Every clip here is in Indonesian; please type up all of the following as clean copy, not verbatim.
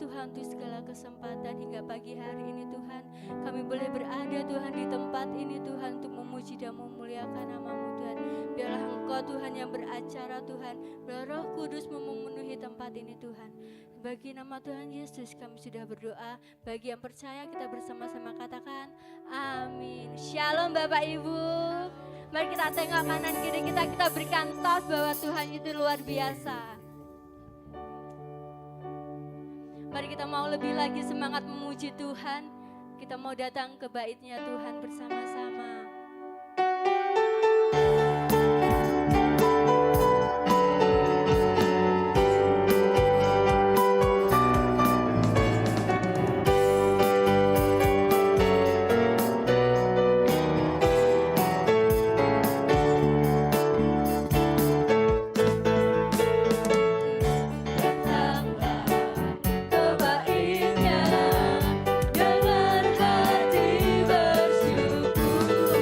Tuhan untuk segala kesempatan hingga pagi hari ini Tuhan. Kami boleh berada Tuhan di tempat ini Tuhan untuk memuji dan memuliakan nama-Mu Tuhan. Biarlah Engkau Tuhan yang beracara Tuhan. Biarlah Roh Kudus memenuhi tempat ini Tuhan. Bagi nama Tuhan Yesus kami sudah berdoa. Bagi yang percaya kita bersama-sama katakan amin. Shalom Bapak Ibu. Mari kita tengok kanan kiri kita berikan tos bahwa Tuhan itu luar biasa. Mari kita mau lebih lagi semangat memuji Tuhan. Kita mau datang ke bait-Nya Tuhan bersama-sama. Dengan hati bersyukur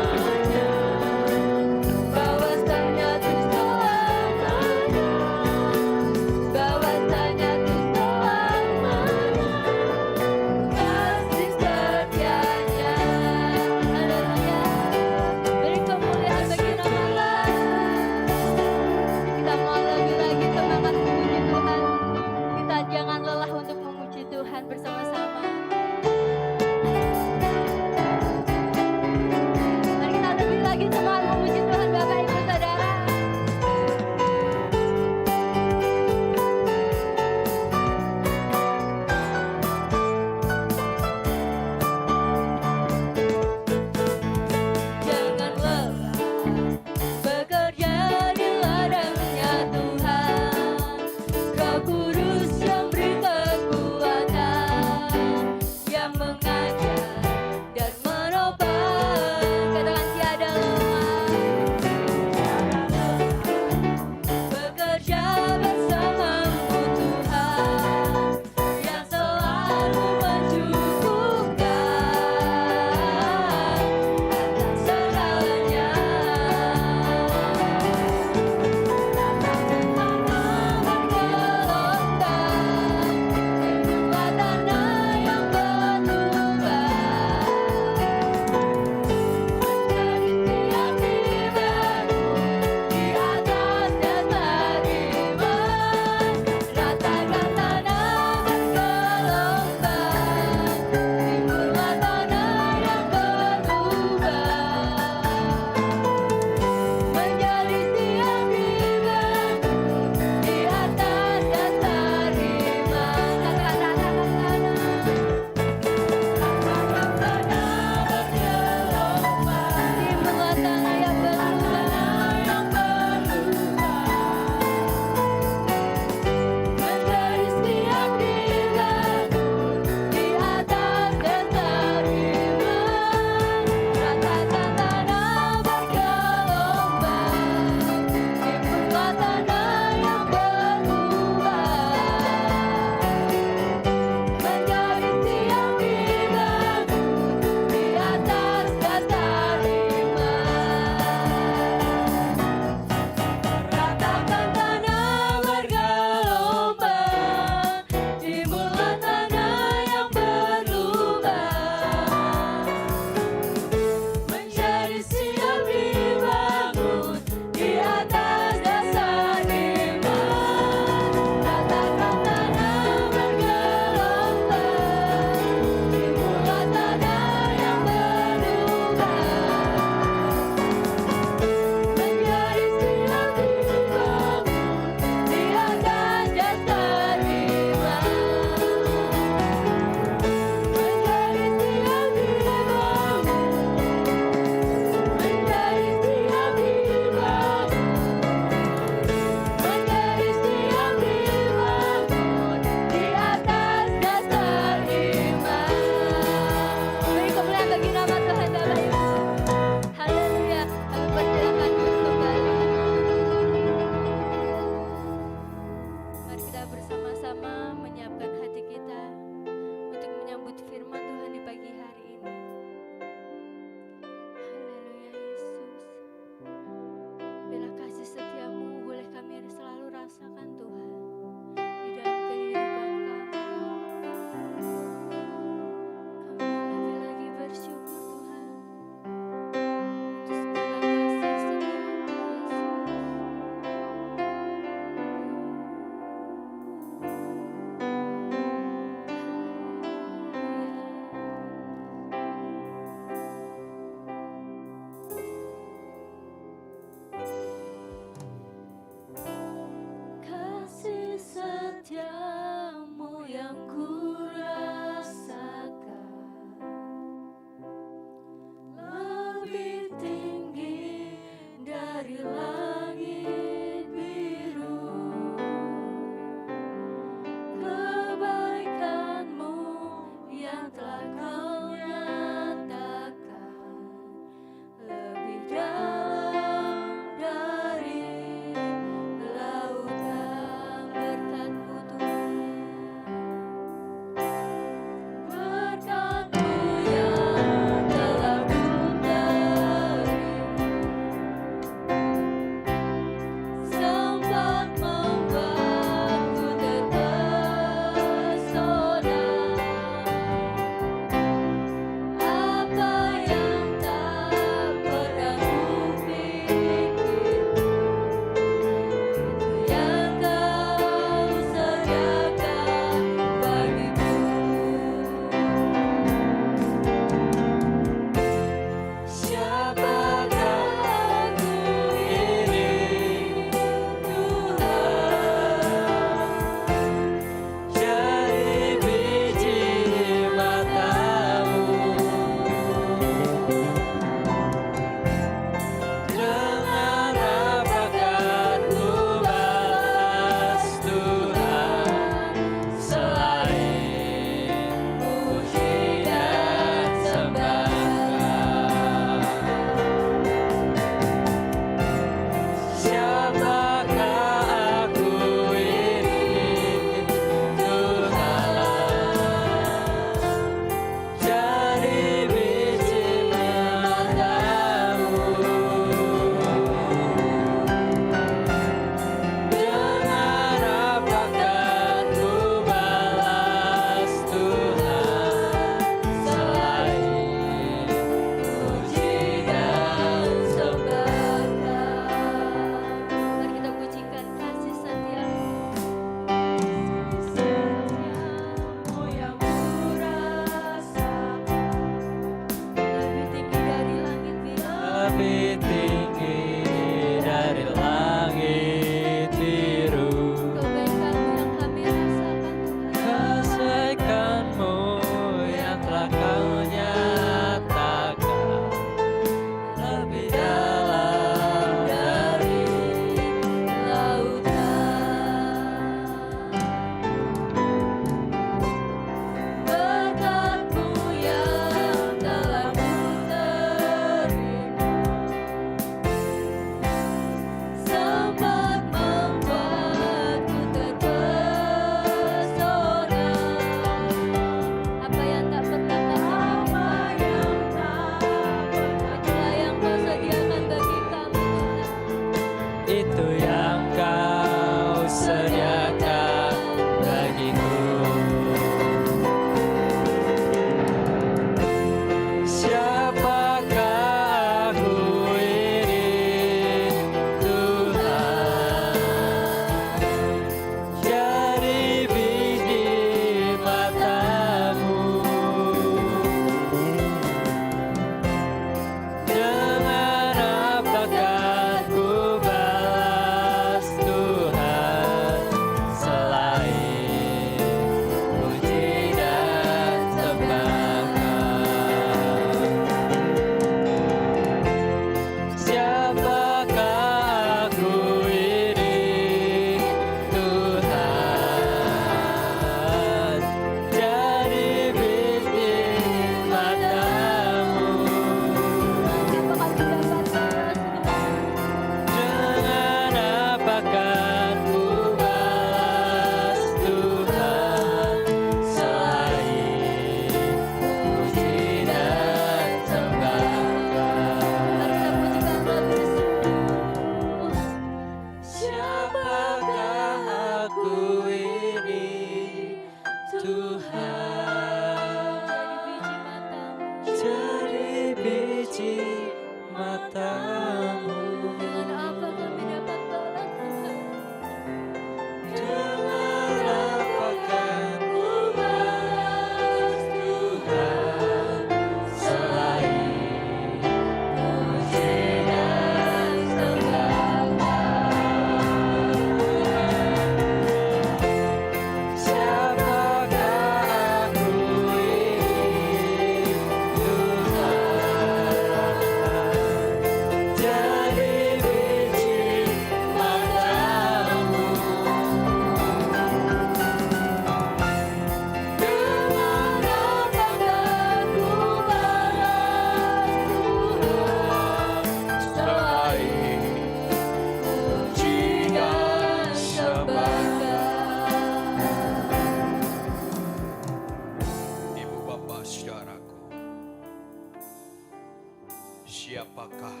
Siapakah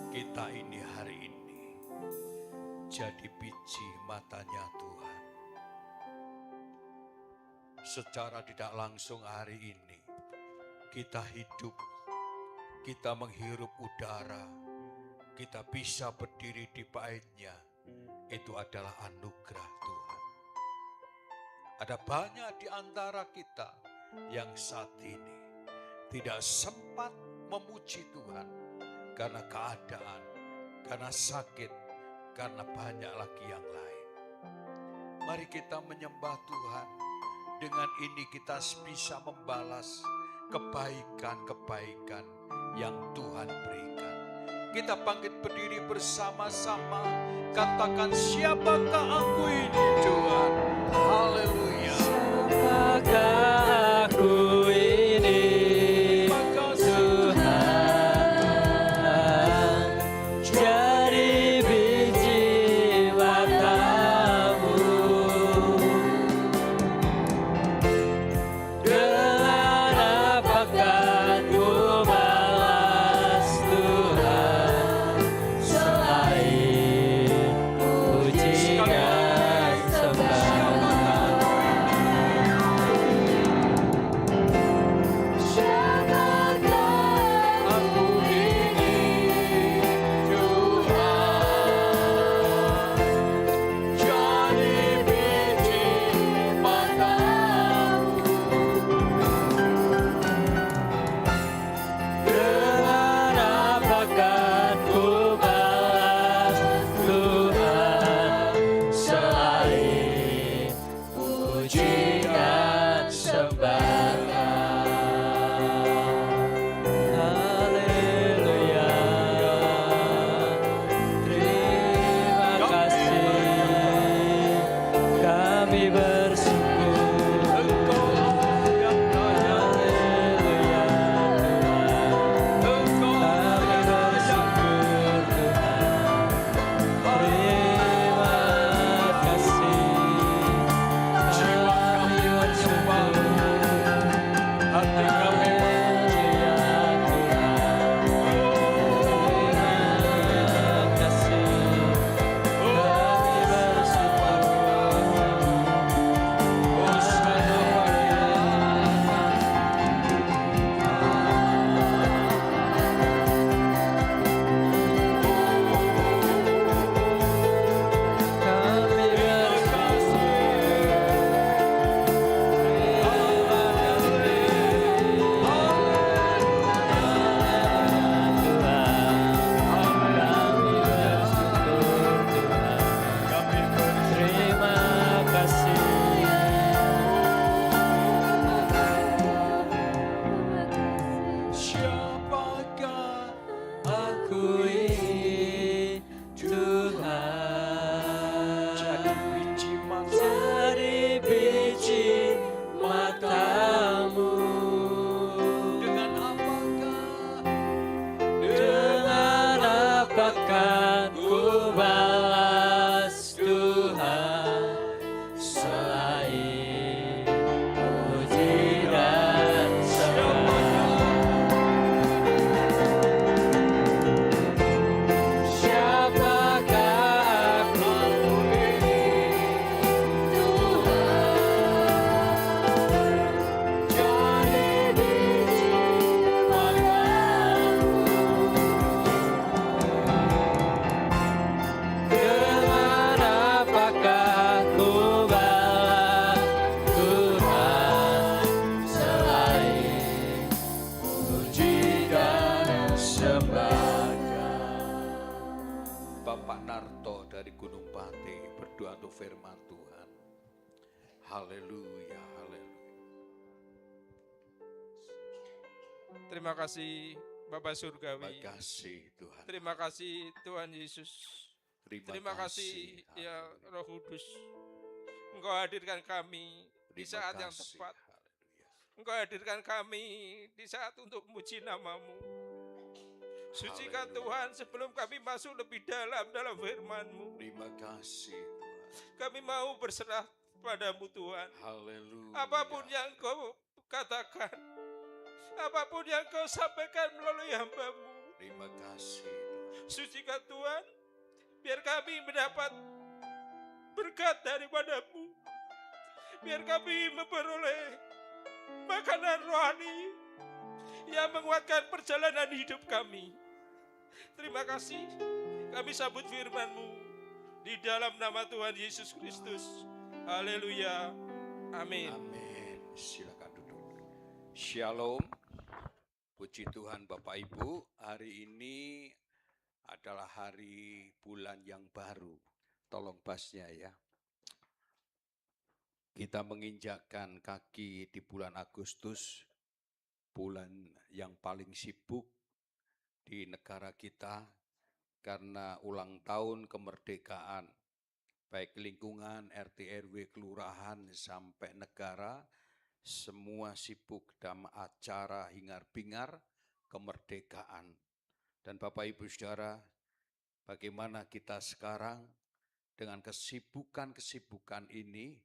kita ini hari ini jadi biji matanya Tuhan? Secara tidak langsung hari ini kita hidup, kita menghirup udara, kita bisa berdiri di baitnya, itu adalah anugerah Tuhan. Ada banyak di antara kita yang saat ini tidak sempat memuji Tuhan karena keadaan, karena sakit, karena banyak lagi yang lain. Mari kita menyembah Tuhan. Dengan ini kita bisa membalas kebaikan-kebaikan yang Tuhan berikan. Kita bangkit berdiri bersama-sama. Katakan, siapakah aku ini Tuhan? Haleluya. Siapakah aku ini Tuhan? Jadi biji matamu. Dengan apakah ku balas Tuhan selain puji dan sembah? Firman Tuhan. Haleluya, haleluya. Terima kasih Bapa Surgawi. Terima kasih Tuhan. Terima kasih Tuhan Yesus. Terima kasih ya Roh Kudus. Engkau hadirkan kami di saat yang tepat. Engkau hadirkan kami di saat untuk memuji nama-Mu. Sucikan Tuhan sebelum kami masuk lebih dalam firman-Mu. Terima kasih Tuhan. Kami mau berserah padamu Tuhan. Haleluya. Apapun yang Kau katakan, apapun yang Kau sampaikan melalui hamba-Mu, Terima kasih Tuhan. Sucikan Tuhan, biar kami mendapat berkat daripada-Mu. Biar kami memperoleh makanan rohani yang menguatkan perjalanan hidup kami. Terima kasih, kami sambut firman-Mu di dalam nama Tuhan Yesus Kristus. Haleluya. Amin. Amin. Silakan duduk. Shalom. Puji Tuhan Bapak Ibu, hari ini adalah hari bulan yang baru. Tolong bassnya ya. Kita menginjakkan kaki di bulan Agustus, bulan yang paling sibuk di negara kita karena ulang tahun kemerdekaan, baik lingkungan, RT RW, kelurahan sampai negara, semua sibuk dalam acara hingar-bingar kemerdekaan. Dan Bapak Ibu Saudara, bagaimana kita sekarang dengan kesibukan-kesibukan ini,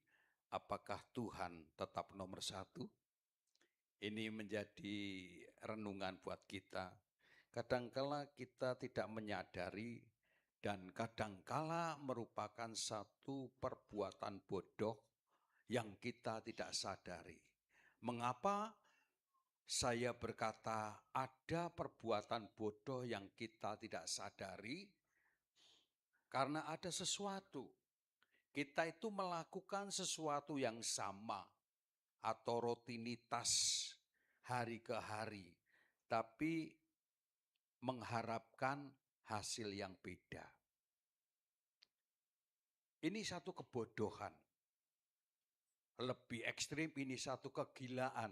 apakah Tuhan tetap nomor satu? Ini menjadi renungan buat kita. Kadangkala kita tidak menyadari dan kadangkala merupakan satu perbuatan bodoh yang kita tidak sadari. Mengapa saya berkata ada perbuatan bodoh yang kita tidak sadari? Karena ada sesuatu. Kita itu melakukan sesuatu yang sama atau rutinitas hari ke hari, tapi mengharapkan hasil yang beda. Ini satu kebodohan. Lebih ekstrim, ini satu kegilaan.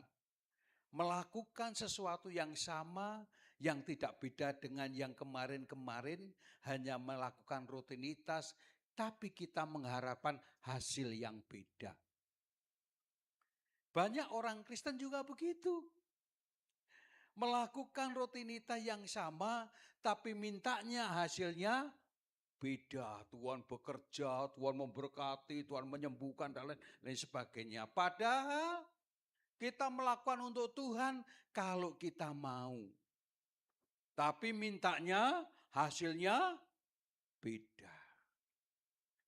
Melakukan sesuatu yang sama, yang tidak beda dengan yang kemarin-kemarin, hanya melakukan rutinitas, tapi kita mengharapkan hasil yang beda. Banyak orang Kristen juga begitu. Melakukan rutinitas yang sama, tapi mintanya hasilnya beda. Tuhan bekerja, Tuhan memberkati, Tuhan menyembuhkan, dan lain sebagainya. Padahal kita melakukan untuk Tuhan kalau kita mau. Tapi mintanya hasilnya beda.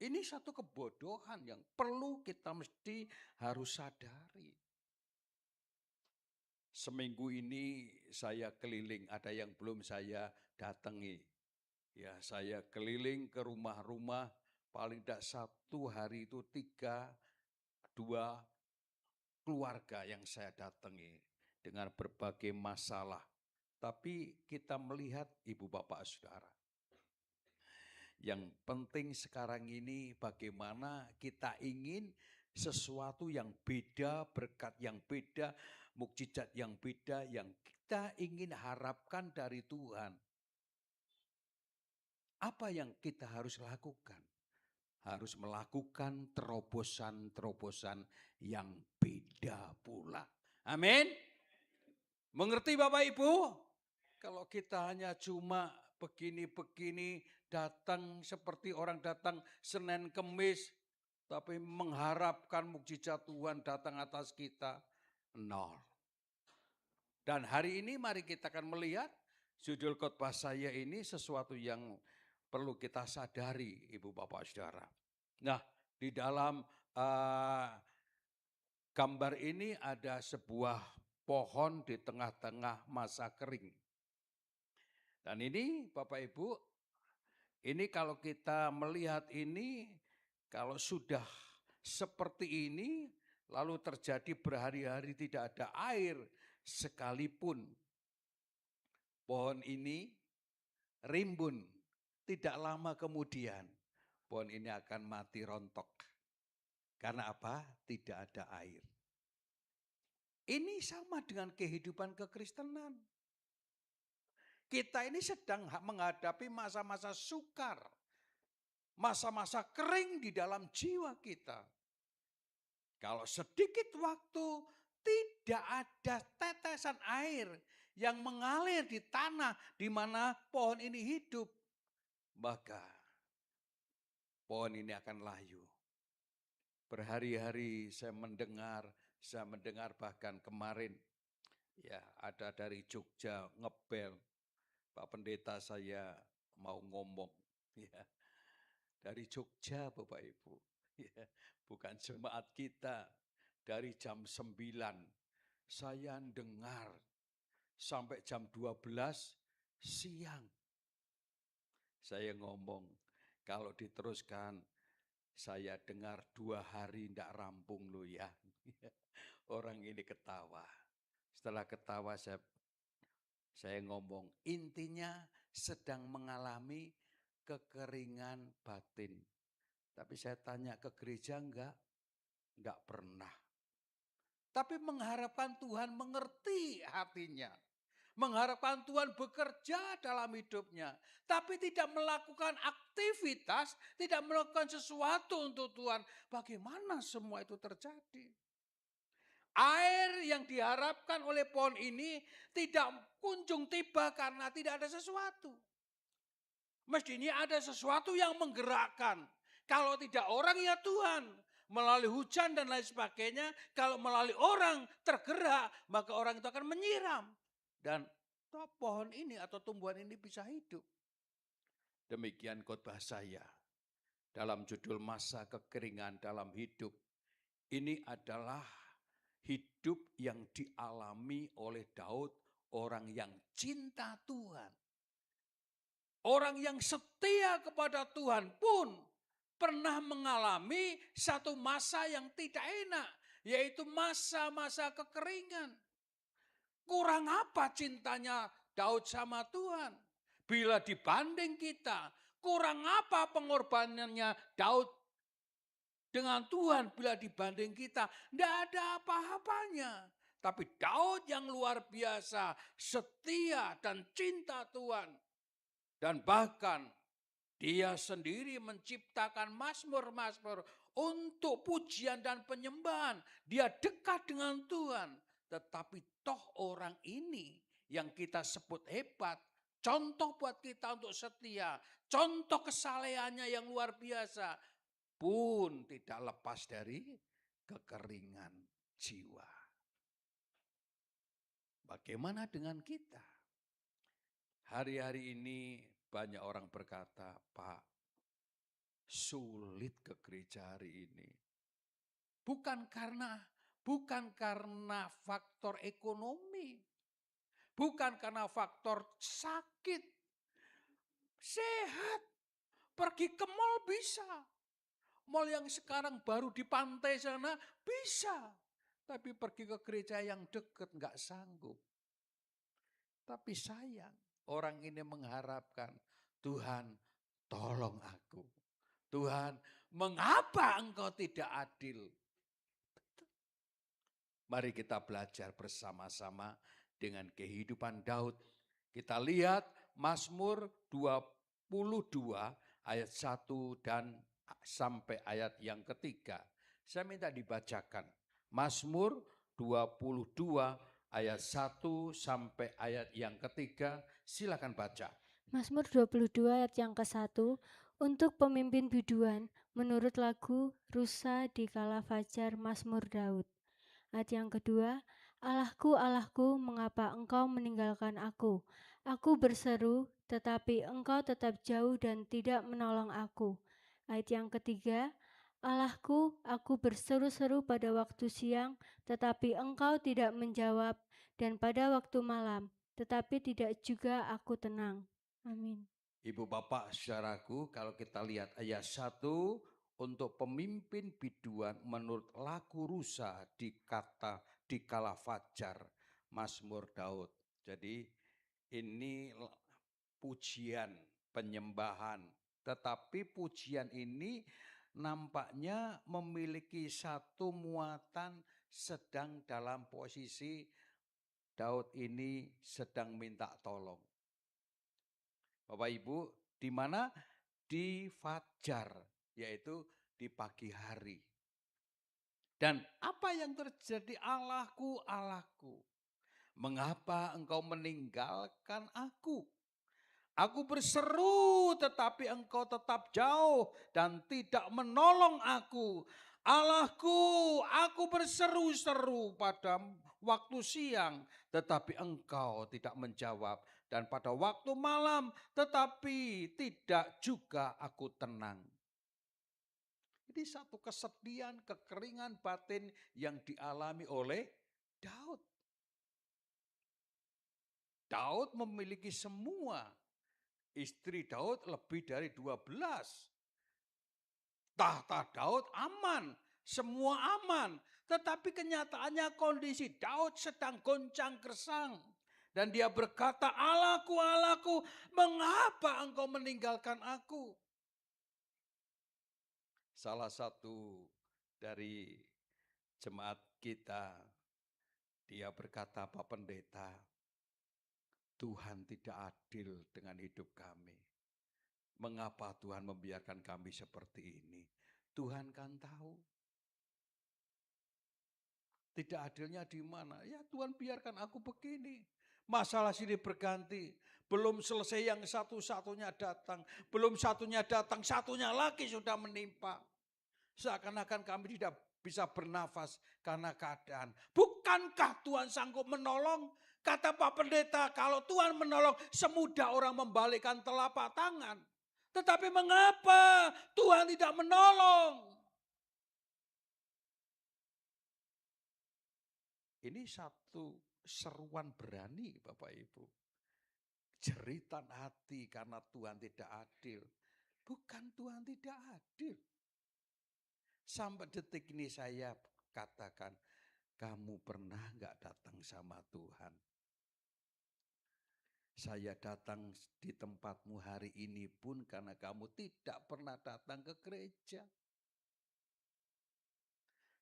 Ini satu kebodohan yang perlu kita mesti harus sadari. Seminggu ini saya keliling, ada yang belum saya datangi. Ya, saya keliling ke rumah-rumah, paling tidak satu hari itu 2 keluarga yang saya datangi dengan berbagai masalah. Tapi kita melihat Ibu Bapak Saudara, yang penting sekarang ini bagaimana kita ingin sesuatu yang beda, berkat yang beda, mukjizat yang beda, yang kita ingin harapkan dari Tuhan. Apa yang kita harus lakukan? Harus melakukan terobosan-terobosan yang beda pula. Amin. Mengerti Bapak Ibu? Kalau kita hanya cuma begini-begini, datang seperti orang datang Senin Kemis, tapi mengharapkan mukjizat Tuhan datang atas kita, nol. Dan hari ini mari kita akan melihat judul khotbah saya ini sesuatu yang perlu kita sadari, Ibu Bapak Saudara. Nah, di dalam gambar ini ada sebuah pohon di tengah-tengah masa kering. Dan ini Bapak Ibu, ini kalau kita melihat ini, kalau sudah seperti ini, lalu terjadi berhari-hari tidak ada air, sekalipun pohon ini rimbun, tidak lama kemudian pohon ini akan mati rontok. Karena apa? Tidak ada air. Ini sama dengan kehidupan kekristenan. Kita ini sedang menghadapi masa-masa sukar, masa-masa kering di dalam jiwa kita. Kalau sedikit waktu tidak ada tetesan air yang mengalir di tanah di mana pohon ini hidup, maka pohon ini akan layu. Berhari-hari saya mendengar bahkan kemarin ya ada dari Jogja ngebel. Pak Pendeta, saya mau ngomong ya, dari Jogja Bapak Ibu. Ya, bukan jemaat kita. Dari jam 9 saya dengar sampai jam 12 siang. Saya ngomong, kalau diteruskan saya dengar 2 hari tidak rampung loh ya. Orang ini ketawa. Setelah ketawa saya ngomong, intinya sedang mengalami kekeringan batin. Tapi saya tanya ke gereja enggak pernah. Tapi mengharapkan Tuhan mengerti hatinya. Mengharapkan Tuhan bekerja dalam hidupnya. Tapi tidak melakukan aktivitas, tidak melakukan sesuatu untuk Tuhan. Bagaimana semua itu terjadi? Air yang diharapkan oleh pohon ini tidak kunjung tiba karena tidak ada sesuatu. Mestinya ada sesuatu yang menggerakkan. Kalau tidak orang ya Tuhan. Melalui hujan dan lain sebagainya. Kalau melalui orang tergerak, maka orang itu akan menyiram. Dan pohon ini atau tumbuhan ini bisa hidup. Demikian khotbah saya. Dalam judul masa kekeringan dalam hidup. Ini adalah hidup yang dialami oleh Daud, orang yang cinta Tuhan. Orang yang setia kepada Tuhan pun pernah mengalami satu masa yang tidak enak, yaitu masa-masa kekeringan. Kurang apa cintanya Daud sama Tuhan? Bila dibanding kita, kurang apa pengorbanannya Daud dengan Tuhan bila dibanding kita? Tidak ada apa-apanya. Tapi Daud yang luar biasa, setia dan cinta Tuhan. Dan bahkan dia sendiri menciptakan mazmur-mazmur untuk pujian dan penyembahan. Dia dekat dengan Tuhan. Tetapi toh orang ini yang kita sebut hebat, contoh buat kita untuk setia, contoh kesalehannya yang luar biasa, pun tidak lepas dari kekeringan jiwa. Bagaimana dengan kita? Hari-hari ini banyak orang berkata, Pak, sulit ke gereja hari ini. Bukan karena faktor ekonomi. Bukan karena faktor sakit. Sehat. Pergi ke mall bisa. Mall yang sekarang baru di pantai sana bisa. Tapi pergi ke gereja yang dekat enggak sanggup. Tapi sayang. Orang ini mengharapkan, Tuhan tolong aku. Tuhan, mengapa engkau tidak adil? Mari kita belajar bersama-sama dengan kehidupan Daud. Kita lihat Mazmur 22 ayat 1 dan sampai ayat yang ketiga. Saya minta dibacakan. Mazmur 22 ayat 1 sampai ayat yang ketiga, silakan baca. Mazmur 22 ayat yang ke-1, untuk pemimpin biduan menurut lagu Rusa di Kala Fajar Mazmur Daud. Ayat yang kedua, Allahku, Allahku, mengapa engkau meninggalkan aku? Aku berseru, tetapi engkau tetap jauh dan tidak menolong aku. Ayat yang ketiga, Allahku, aku berseru-seru pada waktu siang, tetapi engkau tidak menjawab, dan pada waktu malam, tetapi tidak juga aku tenang. Amin. Ibu bapak saudaraku, kalau kita lihat ayat 1, untuk pemimpin biduan menurut lagu Rusa di Kala Fajar Mazmur Daud. Jadi ini pujian, penyembahan. Tetapi pujian ini nampaknya memiliki satu muatan sedang dalam posisi Daud ini sedang minta tolong. Bapak Ibu, di mana? Di fajar, yaitu di pagi hari. Dan apa yang terjadi? Allahku, Allahku, mengapa engkau meninggalkan aku? Aku berseru tetapi engkau tetap jauh dan tidak menolong aku. Allahku, aku berseru-seru pada waktu siang, tetapi engkau tidak menjawab. Dan pada waktu malam, tetapi tidak juga aku tenang. Ini satu kesedihan, kekeringan batin yang dialami oleh Daud. Daud memiliki semua. Istri Daud lebih dari 12. Tahta Daud aman, semua aman. Tetapi kenyataannya kondisi Daud sedang goncang gersang. Dan dia berkata, Allahku, Allahku, mengapa engkau meninggalkan aku? Salah satu dari jemaat kita, dia berkata, Pak Pendeta, Tuhan tidak adil dengan hidup kami. Mengapa Tuhan membiarkan kami seperti ini? Tuhan kan tahu. Tidak adilnya di mana? Ya Tuhan biarkan aku begini. Masalah sini berganti. Belum selesai yang satu-satunya datang. Belum satunya datang, satunya lagi sudah menimpa. Seakan-akan kami tidak bisa bernafas karena keadaan. Bukankah Tuhan sanggup menolong? Kata Pak Pendeta, kalau Tuhan menolong, semudah orang membalikkan telapak tangan. Tetapi mengapa Tuhan tidak menolong? Ini satu seruan berani Bapak Ibu. Jeritan hati karena Tuhan tidak adil. Bukan Tuhan tidak adil. Sampai detik ini saya katakan, kamu pernah gak datang sama Tuhan? Saya datang di tempatmu hari ini pun karena kamu tidak pernah datang ke gereja.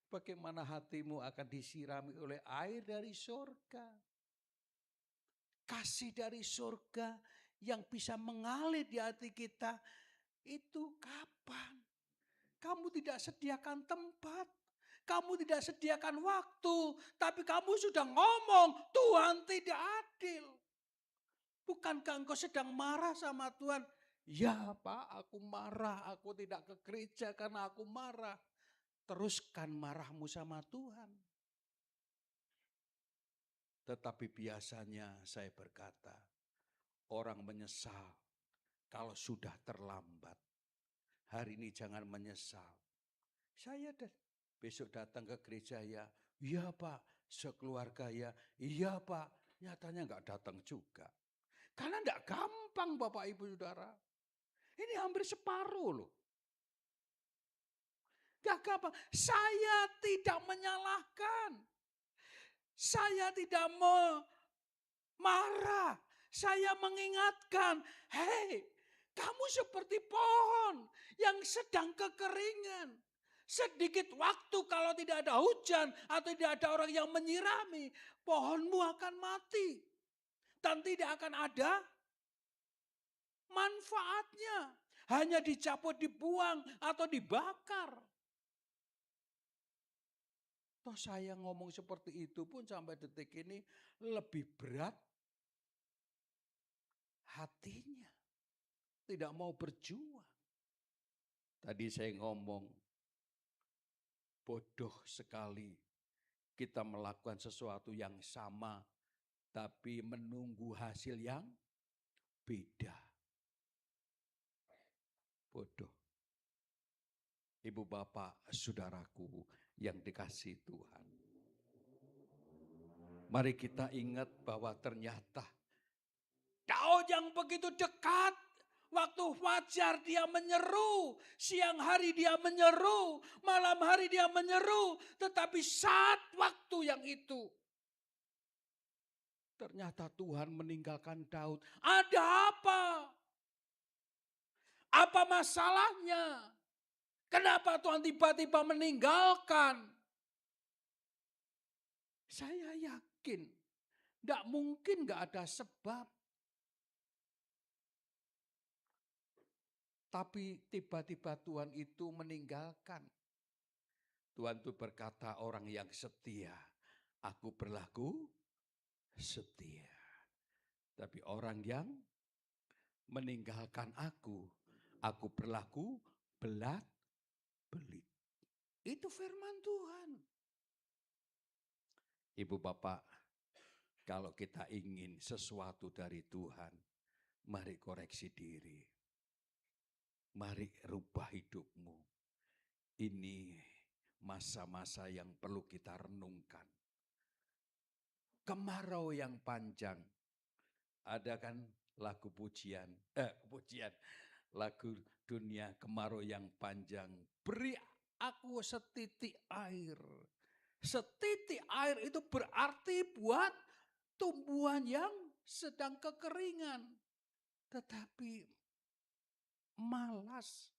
Bagaimana hatimu akan disirami oleh air dari surga. Kasih dari surga yang bisa mengalir di hati kita. Itu kapan? Kamu tidak sediakan tempat. Kamu tidak sediakan waktu. Tapi kamu sudah ngomong Tuhan tidak adil. Bukankah engkau sedang marah sama Tuhan? Ya Pak, aku marah. Aku tidak ke gereja karena aku marah. Teruskan marahmu sama Tuhan. Tetapi biasanya saya berkata, orang menyesal kalau sudah terlambat. Hari ini jangan menyesal. Saya besok datang ke gereja ya, iya Pak, sekeluarga ya, iya Pak. Nyatanya enggak datang juga. Karena enggak gampang Bapak Ibu Saudara. Ini hampir separuh loh. Enggak gampang. Saya tidak menyalahkan. Saya tidak marah. Saya mengingatkan, hei, kamu seperti pohon yang sedang kekeringan. Sedikit waktu kalau tidak ada hujan atau tidak ada orang yang menyirami, pohonmu akan mati. Dan tidak akan ada manfaatnya. Hanya dicabut, dibuang atau dibakar. Toh saya ngomong seperti itu pun sampai detik ini lebih berat hatinya. Tidak mau berjuang. Tadi saya ngomong, bodoh sekali kita melakukan sesuatu yang sama, tapi menunggu hasil yang beda. Bodoh. Ibu bapak, saudaraku yang dikasihi Tuhan. Mari kita ingat bahwa ternyata Daud yang begitu dekat, waktu fajar dia menyeru, siang hari dia menyeru, malam hari dia menyeru. Tetapi saat waktu yang itu, ternyata Tuhan meninggalkan Daud. Ada apa? Apa masalahnya? Kenapa Tuhan tiba-tiba meninggalkan? Saya yakin, tidak mungkin gak ada sebab. Tapi tiba-tiba Tuhan itu meninggalkan. Tuhan itu berkata, orang yang setia, aku berlaku setia. Tapi orang yang meninggalkan aku berlaku belat-belit. Itu firman Tuhan. Ibu bapak, kalau kita ingin sesuatu dari Tuhan, mari koreksi diri. Mari rubah hidupmu. Ini masa-masa yang perlu kita renungkan. Kemarau yang panjang. Ada kan lagu lagu dunia kemarau yang panjang. Beri aku setitik air. Setitik air itu berarti buat tumbuhan yang sedang kekeringan. Tetapi malas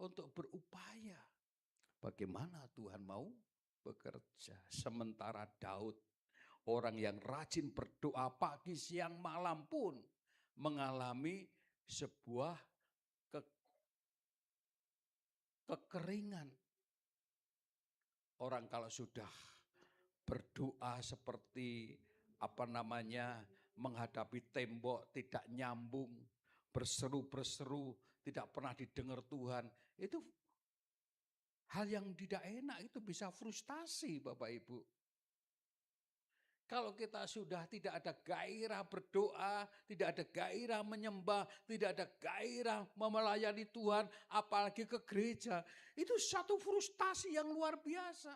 untuk berupaya. Bagaimana Tuhan mau bekerja? Sementara Daud, orang yang rajin berdoa pagi, siang, malam pun mengalami sebuah kekeringan. Orang kalau sudah berdoa seperti menghadapi tembok tidak nyambung, berseru-berseru, tidak pernah didengar Tuhan, itu hal yang tidak enak, itu bisa frustasi Bapak Ibu. Kalau kita sudah tidak ada gairah berdoa, tidak ada gairah menyembah, tidak ada gairah melayani Tuhan, apalagi ke gereja, itu satu frustasi yang luar biasa.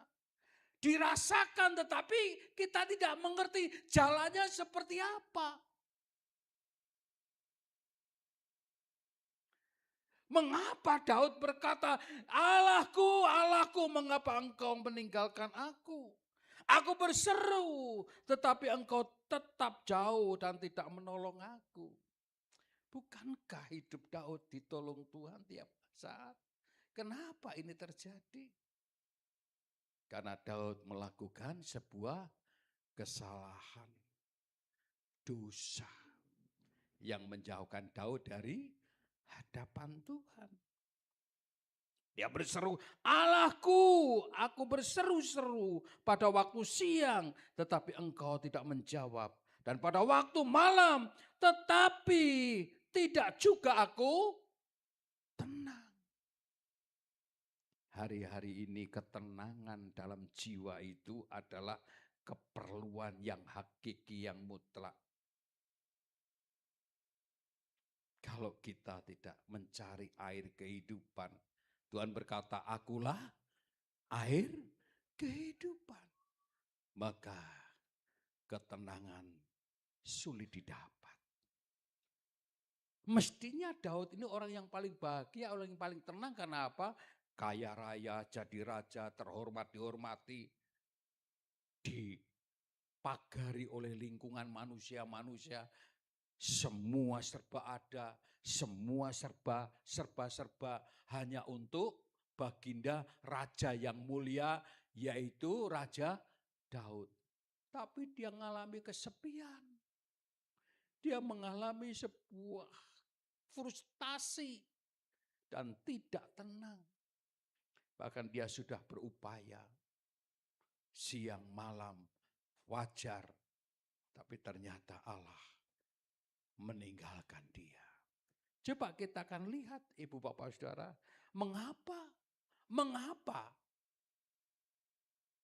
Dirasakan tetapi kita tidak mengerti jalannya seperti apa. Mengapa Daud berkata, Allahku, Allahku, mengapa engkau meninggalkan aku? Aku berseru, tetapi engkau tetap jauh dan tidak menolong aku. Bukankah hidup Daud ditolong Tuhan tiap saat? Kenapa ini terjadi? Karena Daud melakukan sebuah kesalahan, dosa yang menjauhkan Daud dari hadapan Tuhan. Dia berseru, Allahku, aku berseru-seru pada waktu siang, tetapi engkau tidak menjawab. Dan pada waktu malam, tetapi tidak juga aku tenang. Hari-hari ini ketenangan dalam jiwa itu adalah keperluan yang hakiki, yang mutlak. Kalau kita tidak mencari air kehidupan, Tuhan berkata, akulah air kehidupan. Maka ketenangan sulit didapat. Mestinya Daud ini orang yang paling bahagia, orang yang paling tenang. Karena apa? Kaya raya, jadi raja, terhormat, dihormati. Dipagari oleh lingkungan manusia-manusia. Semua serba ada, semua serba hanya untuk baginda raja yang mulia, yaitu Raja Daud. Tapi dia mengalami kesepian. Dia mengalami sebuah frustasi dan tidak tenang. Bahkan dia sudah berupaya siang malam wajar, tapi ternyata Allah meninggalkan dia. Coba kita akan lihat Ibu Bapak Saudara, mengapa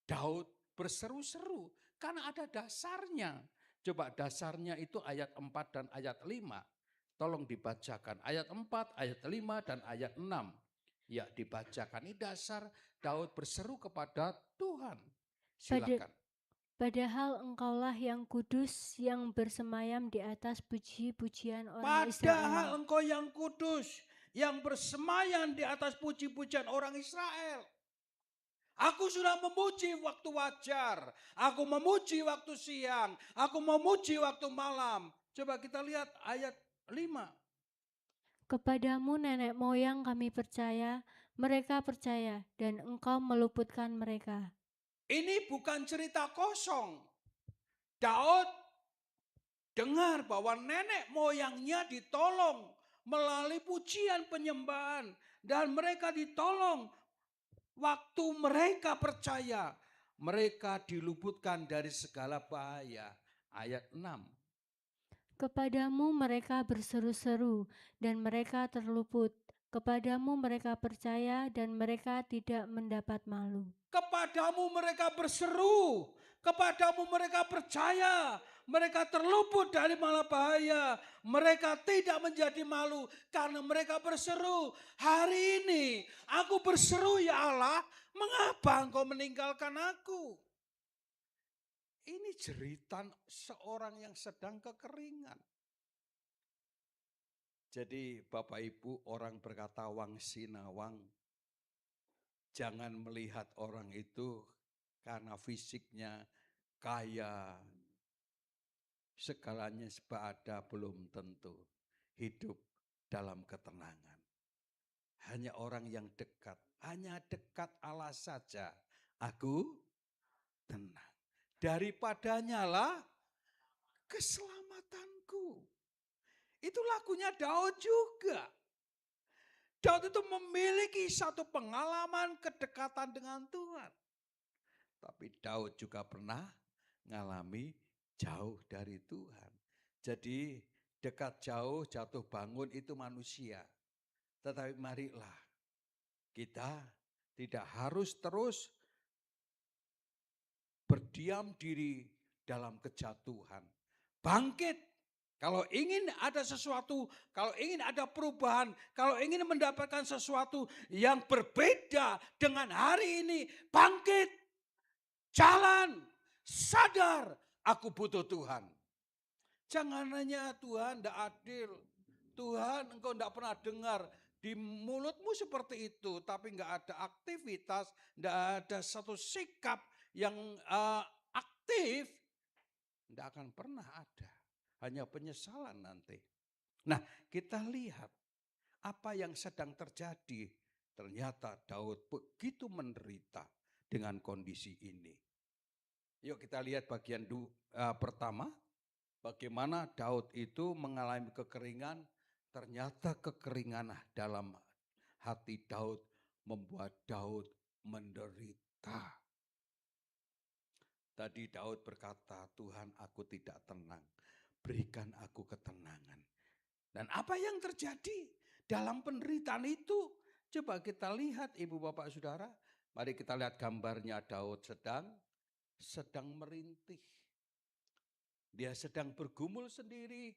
Daud berseru-seru? Karena ada dasarnya. Coba dasarnya itu ayat 4 dan ayat 5. Tolong dibacakan ayat 4, ayat 5 dan ayat 6. Ya, dibacakan. Ini dasar Daud berseru kepada Tuhan. Silakan. Padahal engkaulah yang kudus, yang bersemayam di atas puji-pujian orang Israel. Padahal engkau yang kudus, yang bersemayam di atas puji-pujian orang Israel. Aku sudah memuji waktu wajar, aku memuji waktu siang, aku memuji waktu malam. Coba kita lihat ayat 5. Kepadamu nenek moyang kami percaya, mereka percaya, dan engkau meluputkan mereka. Ini bukan cerita kosong. Daud dengar bahwa nenek moyangnya ditolong melalui pujian penyembahan. Dan mereka ditolong waktu mereka percaya. Mereka diluputkan dari segala bahaya. Ayat 6. Kepadamu mereka berseru-seru dan mereka terluput. Kepadamu mereka percaya dan mereka tidak mendapat malu. Kepadamu mereka berseru, kepadamu mereka percaya, mereka terluput dari malapahaya, mereka tidak menjadi malu karena mereka berseru, hari ini aku berseru ya Allah, mengapa engkau meninggalkan aku? Ini jeritan seorang yang sedang kekeringan. Jadi Bapak Ibu, orang berkata wang sinawang, jangan melihat orang itu karena fisiknya kaya, segalanya serba ada, belum tentu hidup dalam ketenangan. Hanya orang yang dekat, hanya dekat Allah saja, aku tenang. Daripadanya lah keselamatanku. Itu lagunya Daud juga. Daud itu memiliki satu pengalaman kedekatan dengan Tuhan. Tapi Daud juga pernah mengalami jauh dari Tuhan. Jadi dekat jauh jatuh bangun itu manusia. Tetapi marilah kita tidak harus terus berdiam diri dalam kejatuhan. Bangkit. Kalau ingin ada sesuatu, kalau ingin ada perubahan, kalau ingin mendapatkan sesuatu yang berbeda dengan hari ini, bangkit, jalan, sadar, aku butuh Tuhan. Jangan hanya Tuhan tidak adil, Tuhan engkau tidak pernah dengar, di mulutmu seperti itu, tapi nggak ada aktivitas, tidak ada satu sikap yang aktif, tidak akan pernah ada. Hanya penyesalan nanti. Nah, kita lihat apa yang sedang terjadi. Ternyata Daud begitu menderita dengan kondisi ini. Yuk kita lihat bagian pertama. Bagaimana Daud itu mengalami kekeringan. Ternyata kekeringan dalam hati Daud membuat Daud menderita. Tadi Daud berkata, Tuhan aku tidak tenang. Berikan aku ketenangan. Dan apa yang terjadi dalam penderitaan itu? Coba kita lihat Ibu Bapak Saudara. Mari kita lihat gambarnya Daud sedang merintih. Dia sedang bergumul sendiri.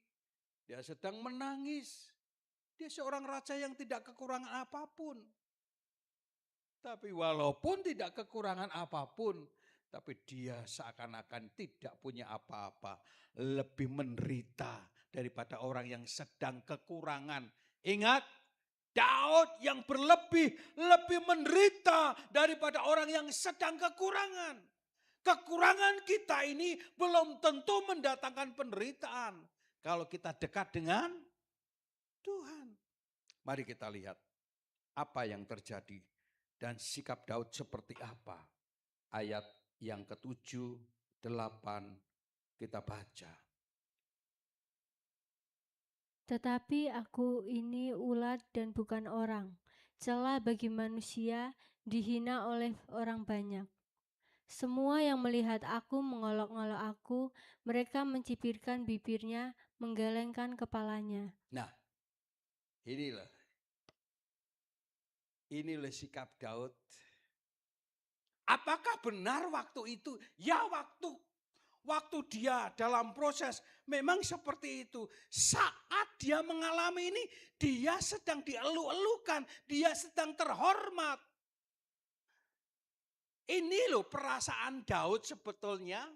Dia sedang menangis. Dia seorang raja yang tidak kekurangan apapun. Tapi walaupun tidak kekurangan apapun, tapi dia seakan-akan tidak punya apa-apa. Lebih menderita daripada orang yang sedang kekurangan. Ingat, Daud yang lebih menderita daripada orang yang sedang kekurangan. Kekurangan kita ini belum tentu mendatangkan penderitaan. Kalau kita dekat dengan Tuhan. Mari kita lihat apa yang terjadi. Dan sikap Daud seperti apa. Ayat yang ke-7, 8 kita baca. Tetapi aku ini ulat dan bukan orang, cela bagi manusia, dihina oleh orang banyak. Semua yang melihat aku mengolok-olok aku, mereka mencibirkan bibirnya, menggelengkan kepalanya. Nah, inilah sikap Daud. Apakah benar waktu itu? Ya, waktu dia dalam proses memang seperti itu. Saat dia mengalami ini, dia sedang dielu-elukan, dia sedang terhormat. Ini loh perasaan Daud sebetulnya.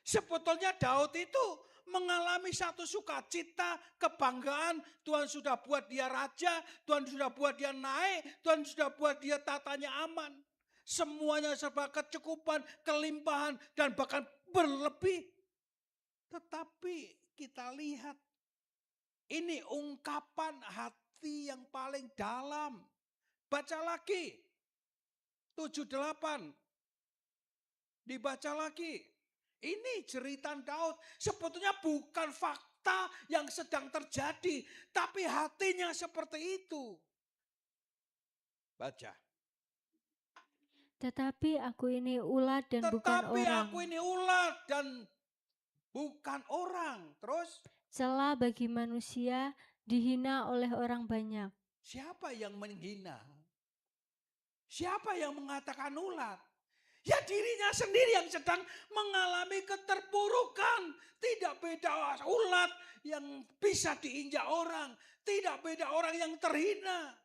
Sebetulnya Daud itu mengalami satu sukacita, kebanggaan. Tuhan sudah buat dia raja, Tuhan sudah buat dia naik, Tuhan sudah buat dia tatanya aman. Semuanya serba kecukupan, kelimpahan, dan bahkan berlebih. Tetapi kita lihat, ini ungkapan hati yang paling dalam. Baca lagi. 7-8. Dibaca lagi. Ini cerita Daud. Sebetulnya bukan fakta yang sedang terjadi. Tapi hatinya seperti itu. Baca. Tetapi aku ini ulat dan bukan orang. Tetapi aku ini ulat dan bukan orang. Terus? Cela bagi manusia, dihina oleh orang banyak. Siapa yang menghina? Siapa yang mengatakan ulat? Ya dirinya sendiri yang sedang mengalami keterpurukan. Tidak beda ulat yang bisa diinjak orang. Tidak beda orang yang terhina.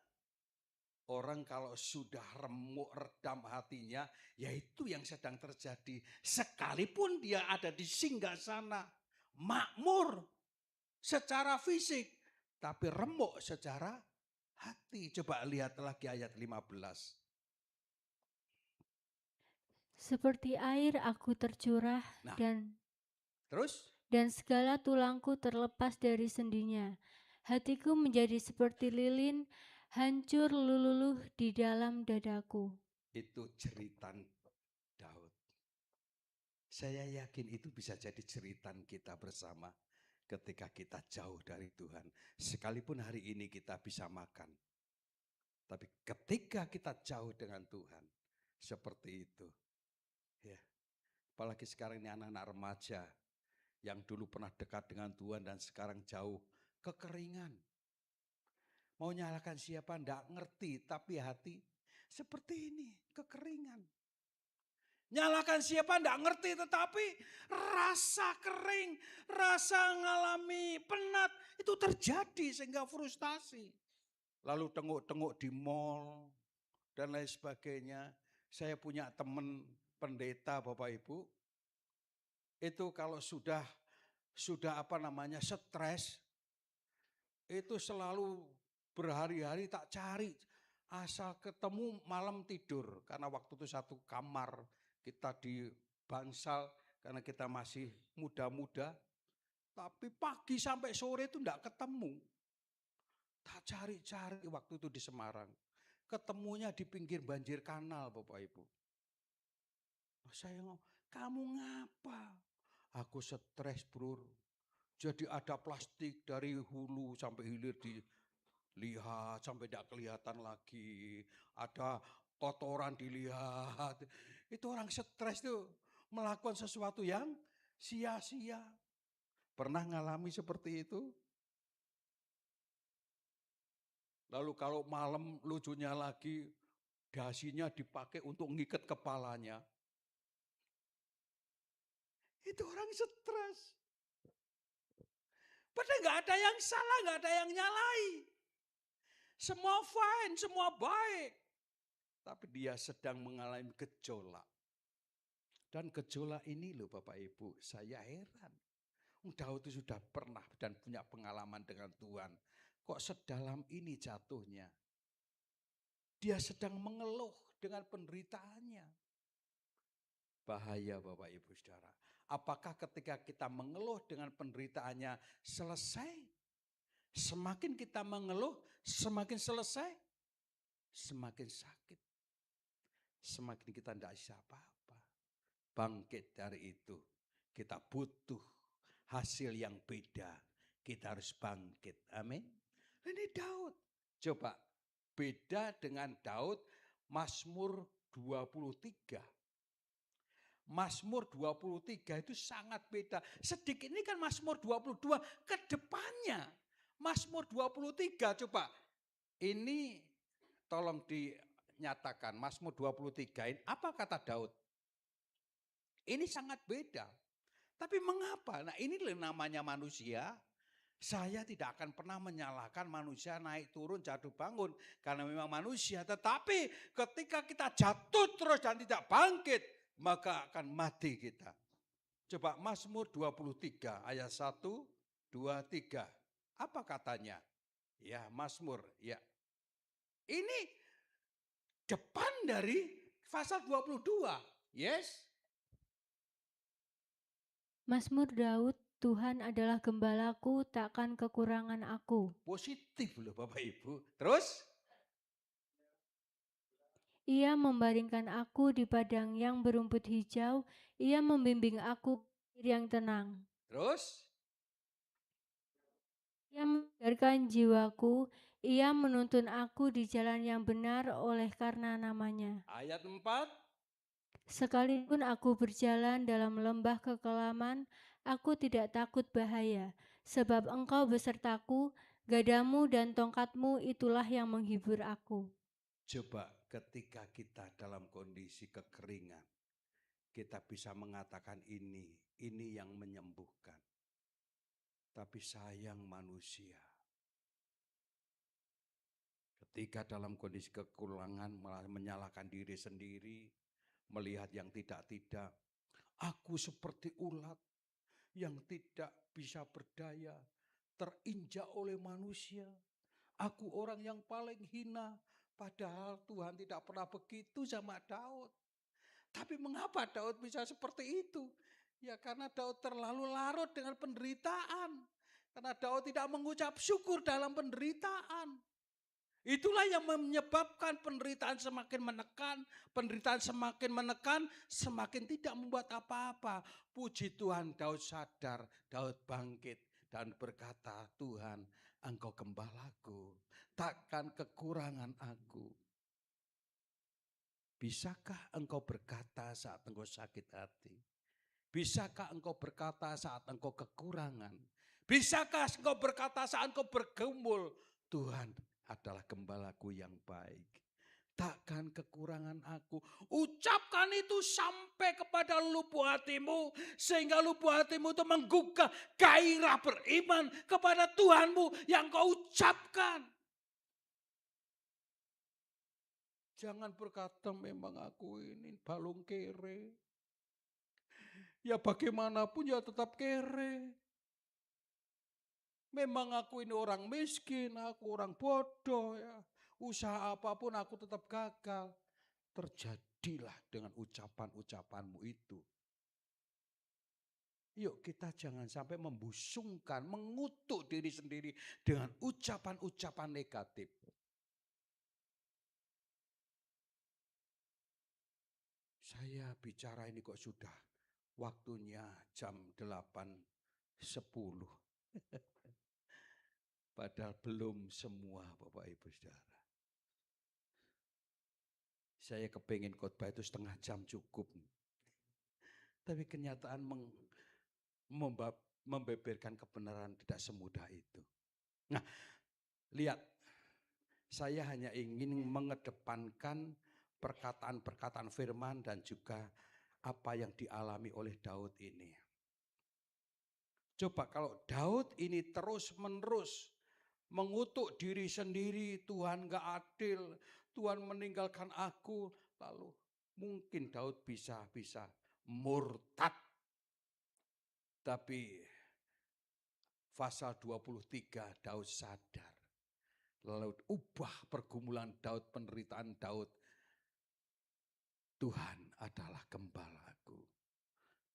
Orang kalau sudah remuk redam hatinya, yaitu yang sedang terjadi. Sekalipun dia ada di singgasana, makmur secara fisik, tapi remuk secara hati. Coba lihat lagi ayat 15. Seperti air aku tercurah Nah. dan Terus? segala tulangku terlepas dari sendinya. Hatiku menjadi seperti lilin, hancur luluh di dalam dadaku. Itu jeritan Daud. Saya yakin itu bisa jadi jeritan kita bersama ketika kita jauh dari Tuhan. Sekalipun hari ini kita bisa makan. Tapi ketika kita jauh dengan Tuhan, seperti itu. Ya. Apalagi sekarang ini anak-anak remaja yang dulu pernah dekat dengan Tuhan dan sekarang jauh, kekeringan. Mau nyalakan siapa enggak ngerti, tapi hati seperti ini, kekeringan. Nyalakan siapa enggak ngerti, tetapi rasa kering, rasa ngalami penat itu terjadi sehingga frustasi. Lalu tengok-tengok di mall dan lain sebagainya. Saya punya teman pendeta Bapak Ibu, itu kalau sudah stres, itu selalu berhari-hari tak cari, asal ketemu malam tidur. Karena waktu itu satu kamar, kita di bangsal karena kita masih muda-muda. Tapi pagi sampai sore itu enggak ketemu. Tak cari-cari waktu itu di Semarang. Ketemunya di pinggir banjir kanal Bapak Ibu. Saya ngomong, kamu ngapa? Aku stres bro. Jadi ada plastik dari hulu sampai hilir dilihat sampai tidak kelihatan lagi. Ada kotoran dilihat. Itu orang stres tuh melakukan sesuatu yang sia-sia. Pernah ngalami seperti itu? Lalu kalau malam lucunya lagi, dasinya dipakai untuk ngikat kepalanya. Itu orang stres. Padahal nggak ada yang salah, nggak ada yang nyalai. Semua fine, semua baik. Tapi dia sedang mengalami gejolak. Dan gejolak ini loh Bapak Ibu, saya heran. Daud itu sudah pernah dan punya pengalaman dengan Tuhan. Kok sedalam ini jatuhnya? Dia sedang mengeluh dengan penderitaannya. Bahaya Bapak Ibu Saudara. Apakah ketika kita mengeluh dengan penderitaannya selesai? Semakin kita mengeluh, semakin selesai, semakin sakit. Semakin kita tidak bisa apa-apa. Bangkit dari itu. Kita butuh hasil yang beda. Kita harus bangkit. Amin. Ini Daud. Coba beda dengan Daud, Mazmur 23. Mazmur 23 itu sangat beda. Sedikit ini kan Mazmur 22 ke depannya. Mazmur 23 coba. Ini tolong dinyatakan Mazmur 23 ini apa kata Daud? Ini sangat beda. Tapi mengapa? Nah ini namanya manusia. Saya tidak akan pernah menyalahkan manusia naik turun jatuh bangun. Karena memang manusia. Tetapi ketika kita jatuh terus dan tidak bangkit, maka akan mati kita. Coba Mazmur 23 ayat 1, 2, 3. Apa katanya? Ya Mazmur. Ya. Ini depan dari pasal 22. Yes. Mazmur Daud, Tuhan adalah gembalaku, takkan kekurangan aku. Positif loh Bapak Ibu. Terus? Ia membaringkan aku di padang yang berumput hijau, ia membimbing aku yang tenang. Terus? Ia menyegarkan jiwaku, ia menuntun aku di jalan yang benar oleh karena namanya. Ayat 4. Sekalipun aku berjalan dalam lembah kekelaman, aku tidak takut bahaya, sebab Engkau besertaku, Gadamu dan tongkatmu itulah yang menghibur aku. Coba ketika kita dalam kondisi kekeringan, kita bisa mengatakan ini yang menyembuhkan. Tapi sayang manusia, ketika dalam kondisi kekurangan malah menyalahkan diri sendiri, melihat yang tidak-tidak. Aku seperti ulat yang tidak bisa berdaya, terinjak oleh manusia. Aku orang yang paling hina, padahal Tuhan tidak pernah begitu sama Daud. Tapi mengapa Daud bisa seperti itu? Ya karena Daud terlalu larut dengan penderitaan. Karena Daud tidak mengucap syukur dalam penderitaan. Itulah yang menyebabkan penderitaan semakin menekan, semakin tidak membuat apa-apa. Puji Tuhan, Daud sadar, Daud bangkit dan berkata, Tuhan, Engkau gembalaku, takkan kekurangan aku. Bisakah engkau berkata saat engkau sakit hati? Bisakah engkau berkata saat engkau kekurangan? Bisakah engkau berkata saat engkau bergumul? Tuhan adalah gembalaku yang baik. Takkan kekurangan aku. Ucapkan itu sampai kepada lubuk hatimu. Sehingga lubuk hatimu itu menggugah gairah beriman kepada Tuhanmu yang kau ucapkan. Jangan berkata memang aku ini balung kere. Ya bagaimanapun ya tetap kere. Memang aku ini orang miskin, aku orang bodoh ya. Usaha apapun aku tetap gagal. Terjadilah dengan ucapan-ucapanmu itu. Yuk kita jangan sampai membusungkan, mengutuk diri sendiri dengan ucapan-ucapan negatif. Saya bicara ini kok sudah waktunya jam 8.10. Padahal belum semua Bapak Ibu Saudara. Saya kepengen khotbah itu setengah jam cukup. Tapi kenyataan membeberkan kebenaran tidak semudah itu. Nah, lihat. Saya hanya ingin mengedepankan perkataan-perkataan firman dan juga apa yang dialami oleh Daud ini. Coba kalau Daud ini terus-menerus mengutuk diri sendiri, Tuhan gak adil, Tuhan meninggalkan aku, lalu mungkin Daud bisa murtad. Tapi pasal 23 Daud sadar, lalu ubah pergumulan Daud, penderitaan Daud. Tuhan adalah gembalaku,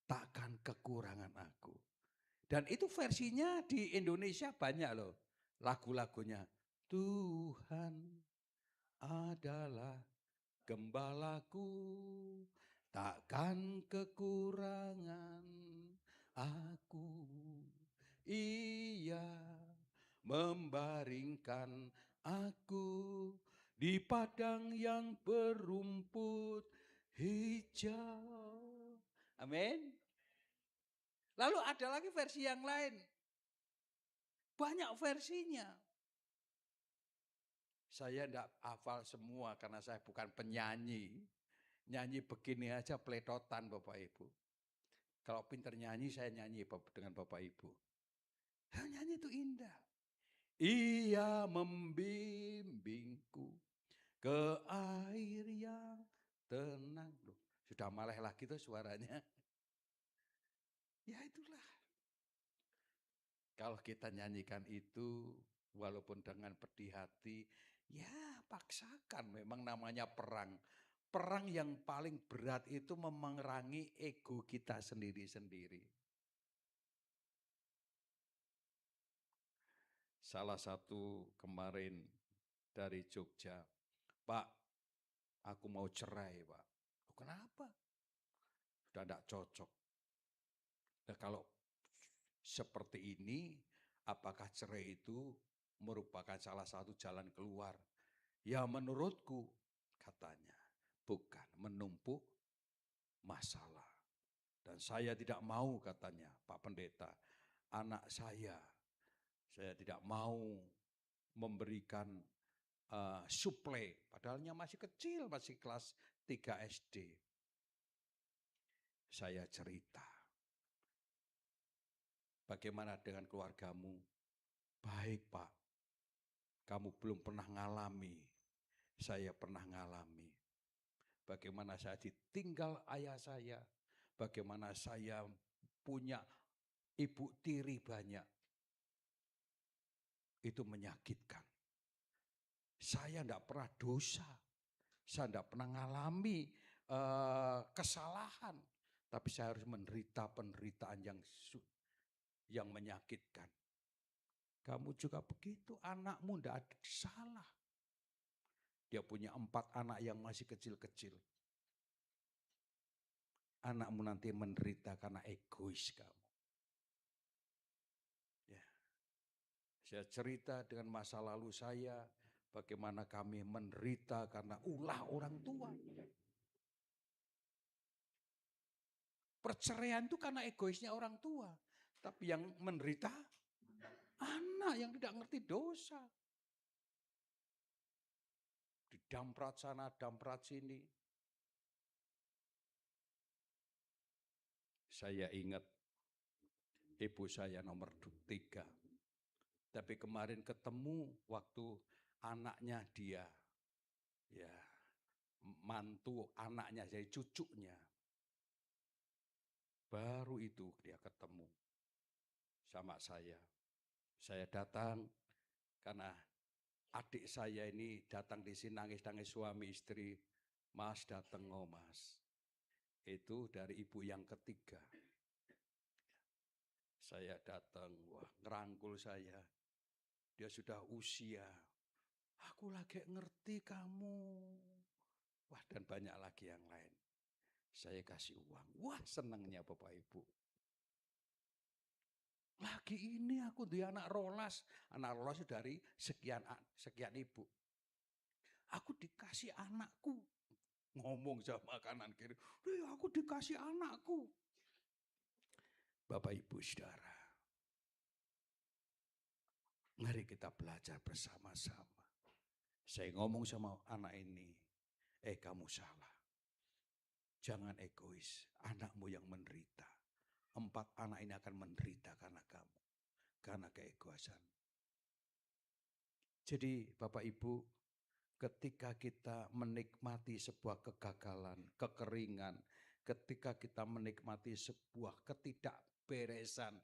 takkan kekurangan aku. Dan itu versinya di Indonesia banyak loh lagu-lagunya. Tuhan adalah gembalaku, takkan kekurangan aku. Ia membaringkan aku di padang yang berumput hijau. Amin. Lalu ada lagi versi yang lain. Banyak versinya. Saya tidak hafal semua karena saya bukan penyanyi. Nyanyi begini aja peletotan Bapak Ibu. Kalau pinter nyanyi saya nyanyi dengan Bapak Ibu. Nyanyi itu indah. Ia membimbingku ke air yang tenang. Loh, sudah maleh lagi tuh suaranya. Ya itulah. Kalau kita nyanyikan itu walaupun dengan pedih hati, ya paksakan, memang namanya perang. Perang yang paling berat itu memerangi ego kita sendiri-sendiri. Salah satu kemarin dari Jogja, Pak, aku mau cerai Pak. Kenapa? Sudah tidak cocok. Nah, kalau seperti ini, apakah cerai itu merupakan salah satu jalan keluar? Ya menurutku, katanya, bukan, menumpuk masalah. Dan saya tidak mau, katanya Pak Pendeta, anak saya tidak mau memberikan suplai, padahalnya masih kecil, masih kelas 3 SD. Saya cerita, bagaimana dengan keluargamu? Baik Pak, kamu belum pernah ngalami, saya pernah ngalami. Bagaimana saya ditinggal ayah saya, bagaimana saya punya ibu tiri banyak. Itu menyakitkan. Saya tidak pernah dosa, saya tidak pernah mengalami kesalahan, tapi saya harus menderita penderitaan yang menyakitkan. Kamu juga begitu, anakmu tidak ada salah. Dia punya 4 anak yang masih kecil-kecil. Anakmu nanti menderita karena egois kamu. Ya. Saya cerita dengan masa lalu saya, bagaimana kami menderita karena ulah orang tua. Perceraian itu karena egoisnya orang tua. Tapi yang menderita anak yang tidak ngerti dosa. Didamprat sana, damprat sini. Saya ingat ibu saya nomor 3. Tapi kemarin ketemu waktu anaknya dia, ya mantu anaknya, jadi cucunya. Baru itu dia ketemu sama saya. Saya datang karena adik saya ini datang di sini nangis-nangis suami istri. Mas datang oh mas. Itu dari ibu yang ketiga. Saya datang, wah ngerangkul saya. Dia sudah usia. Aku lagi ngerti kamu. Wah dan banyak lagi yang lain. Saya kasih uang. Wah senangnya Bapak Ibu. Lagi ini aku dia anak rolas. Anak rolas dari sekian ibu. Aku dikasih anakku. Ngomong sama kanan kiri. Aku dikasih anakku. Bapak Ibu Saudara. Mari kita belajar bersama-sama. Saya ngomong sama anak ini. Kamu salah. Jangan egois. Anakmu yang menderita. 4 anak ini akan menderita karena kamu. Karena keegoisan. Jadi Bapak Ibu, ketika kita menikmati sebuah kegagalan, kekeringan, ketika kita menikmati sebuah ketidakberesan,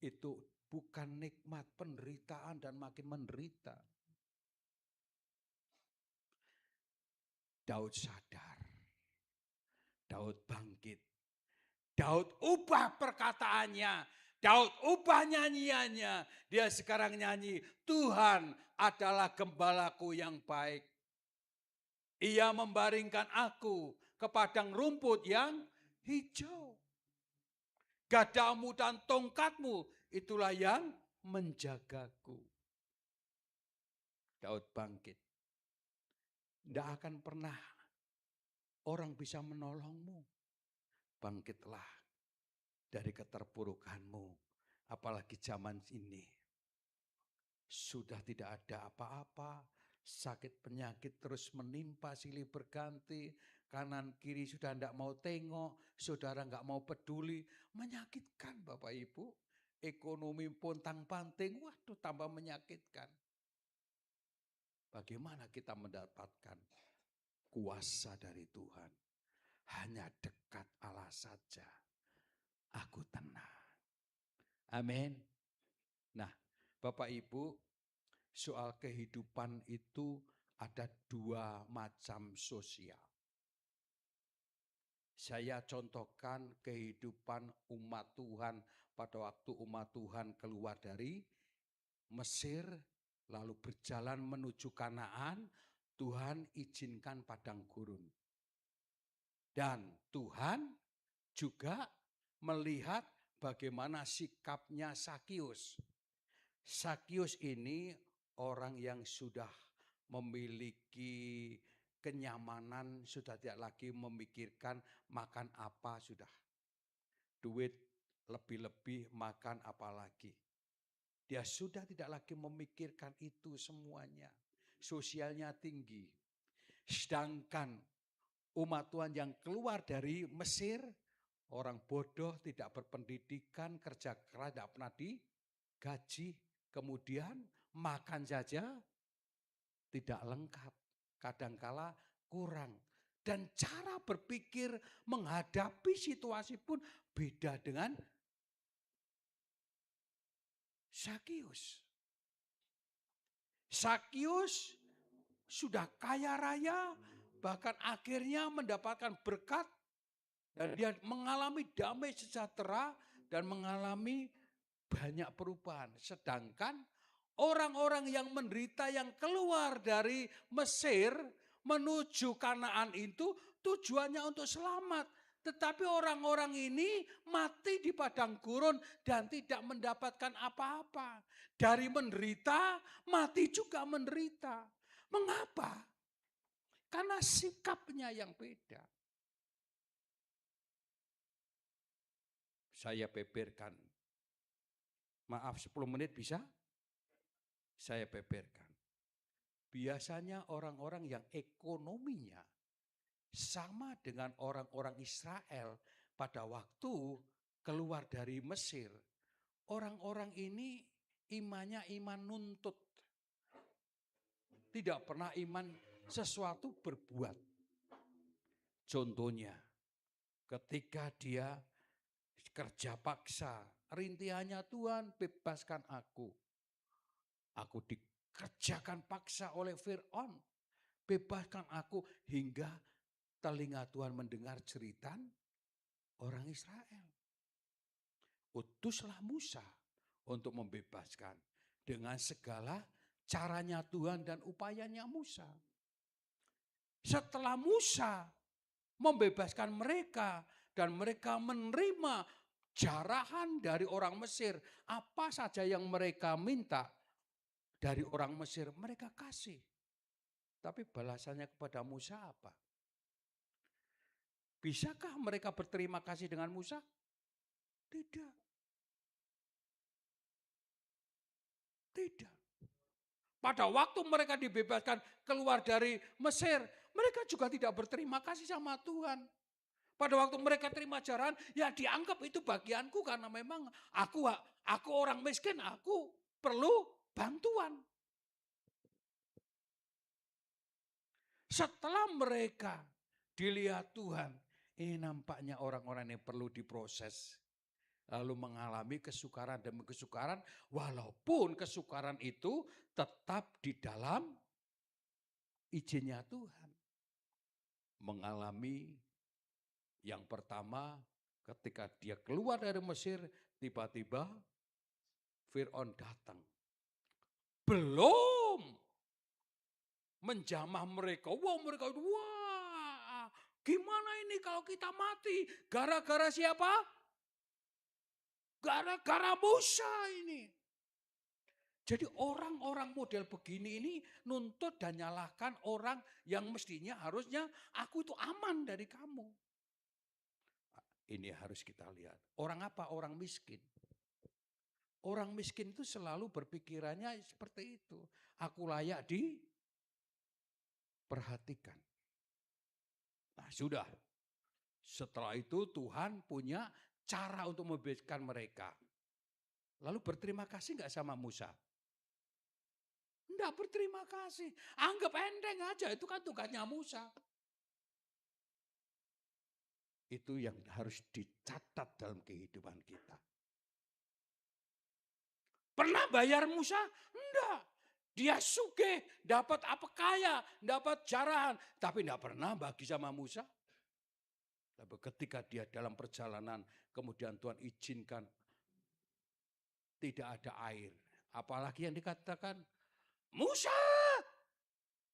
itu bukan nikmat, penderitaan dan makin menderita. Daud sadar, Daud bangkit, Daud ubah perkataannya, Daud ubah nyanyiannya. Dia sekarang nyanyi, Tuhan adalah gembalaku yang baik. Ia membaringkan aku ke padang rumput yang hijau. Gadamu dan tongkatmu itulah yang menjagaku. Daud bangkit. Tidak akan pernah orang bisa menolongmu. Bangkitlah dari keterpurukanmu. Apalagi zaman ini. Sudah tidak ada apa-apa. Sakit penyakit terus menimpa silih berganti. Kanan kiri sudah tidak mau tengok. Saudara nggak mau peduli. Menyakitkan Bapak Ibu. Ekonomi pontang-panting. Waduh tambah menyakitkan. Bagaimana kita mendapatkan kuasa dari Tuhan? Hanya dekat Allah saja. Aku tenang. Amin. Nah, Bapak Ibu, soal kehidupan itu ada 2 macam sosial. Saya contohkan kehidupan umat Tuhan pada waktu umat Tuhan keluar dari Mesir, lalu berjalan menuju Kanaan, Tuhan izinkan padang gurun. Dan Tuhan juga melihat bagaimana sikapnya Sakius. Sakius ini orang yang sudah memiliki kenyamanan, sudah tidak lagi memikirkan makan apa sudah. Duit lebih-lebih makan apa lagi. Dia sudah tidak lagi memikirkan itu semuanya. Sosialnya tinggi. Sedangkan umat Tuhan yang keluar dari Mesir, orang bodoh, tidak berpendidikan, kerja keras, tidak pernah digaji. Kemudian makan saja tidak lengkap. Kadangkala kurang. Dan cara berpikir menghadapi situasi pun beda dengan Zakius. Zakius sudah kaya raya, bahkan akhirnya mendapatkan berkat, dan dia mengalami damai sejahtera dan mengalami banyak perubahan. Sedangkan orang-orang yang menderita yang keluar dari Mesir menuju Kanaan itu tujuannya untuk selamat. Tetapi orang-orang ini mati di padang gurun dan tidak mendapatkan apa-apa. Dari menderita, mati juga menderita. Mengapa? Karena sikapnya yang beda. Saya beberkan. Maaf 10 menit bisa? Saya beberkan. Biasanya orang-orang yang ekonominya sama dengan orang-orang Israel pada waktu keluar dari Mesir. Orang-orang ini imannya iman nuntut. Tidak pernah iman sesuatu berbuat. Contohnya, ketika dia kerja paksa, rintihannya Tuhan bebaskan aku. Aku dikerjakan paksa oleh Fir'aun, bebaskan aku, hingga telinga Tuhan mendengar cerita orang Israel. Utuslah Musa untuk membebaskan dengan segala caranya Tuhan dan upayanya Musa. Setelah Musa membebaskan mereka dan mereka menerima jarahan dari orang Mesir, apa saja yang mereka minta dari orang Mesir mereka kasih. Tapi balasannya kepada Musa apa? Bisakah mereka berterima kasih dengan Musa? Tidak. Tidak. Pada waktu mereka dibebaskan keluar dari Mesir, mereka juga tidak berterima kasih sama Tuhan. Pada waktu mereka terima jarahan, ya dianggap itu bagianku karena memang aku orang miskin, aku perlu bantuan. Setelah mereka dilihat Tuhan, ini nampaknya orang-orang yang perlu diproses. Lalu mengalami kesukaran demi kesukaran, walaupun kesukaran itu tetap di dalam izinnya Tuhan. Mengalami yang pertama, ketika dia keluar dari Mesir, tiba-tiba Fir'aun datang. Belum menjamah mereka. Wah, gimana ini kalau kita mati? Gara-gara siapa? Gara-gara Musa ini. Jadi orang-orang model begini ini nuntut dan nyalahkan orang yang mestinya harusnya aku itu aman dari kamu. Ini harus kita lihat. Orang apa? Orang miskin. Orang miskin itu selalu berpikirannya seperti itu. Aku layak diperhatikan. Nah sudah. Setelah itu Tuhan punya cara untuk membebaskan mereka. Lalu berterima kasih nggak sama Musa? Enggak berterima kasih. Anggap enteng aja, itu kan tugasnya Musa. Itu yang harus dicatat dalam kehidupan kita. Pernah bayar Musa? Enggak. Dia sugih, dapat apa kaya, dapat jarahan. Tapi enggak pernah bagi sama Musa. Tapi ketika dia dalam perjalanan, kemudian Tuhan izinkan tidak ada air. Apalagi yang dikatakan, Musa,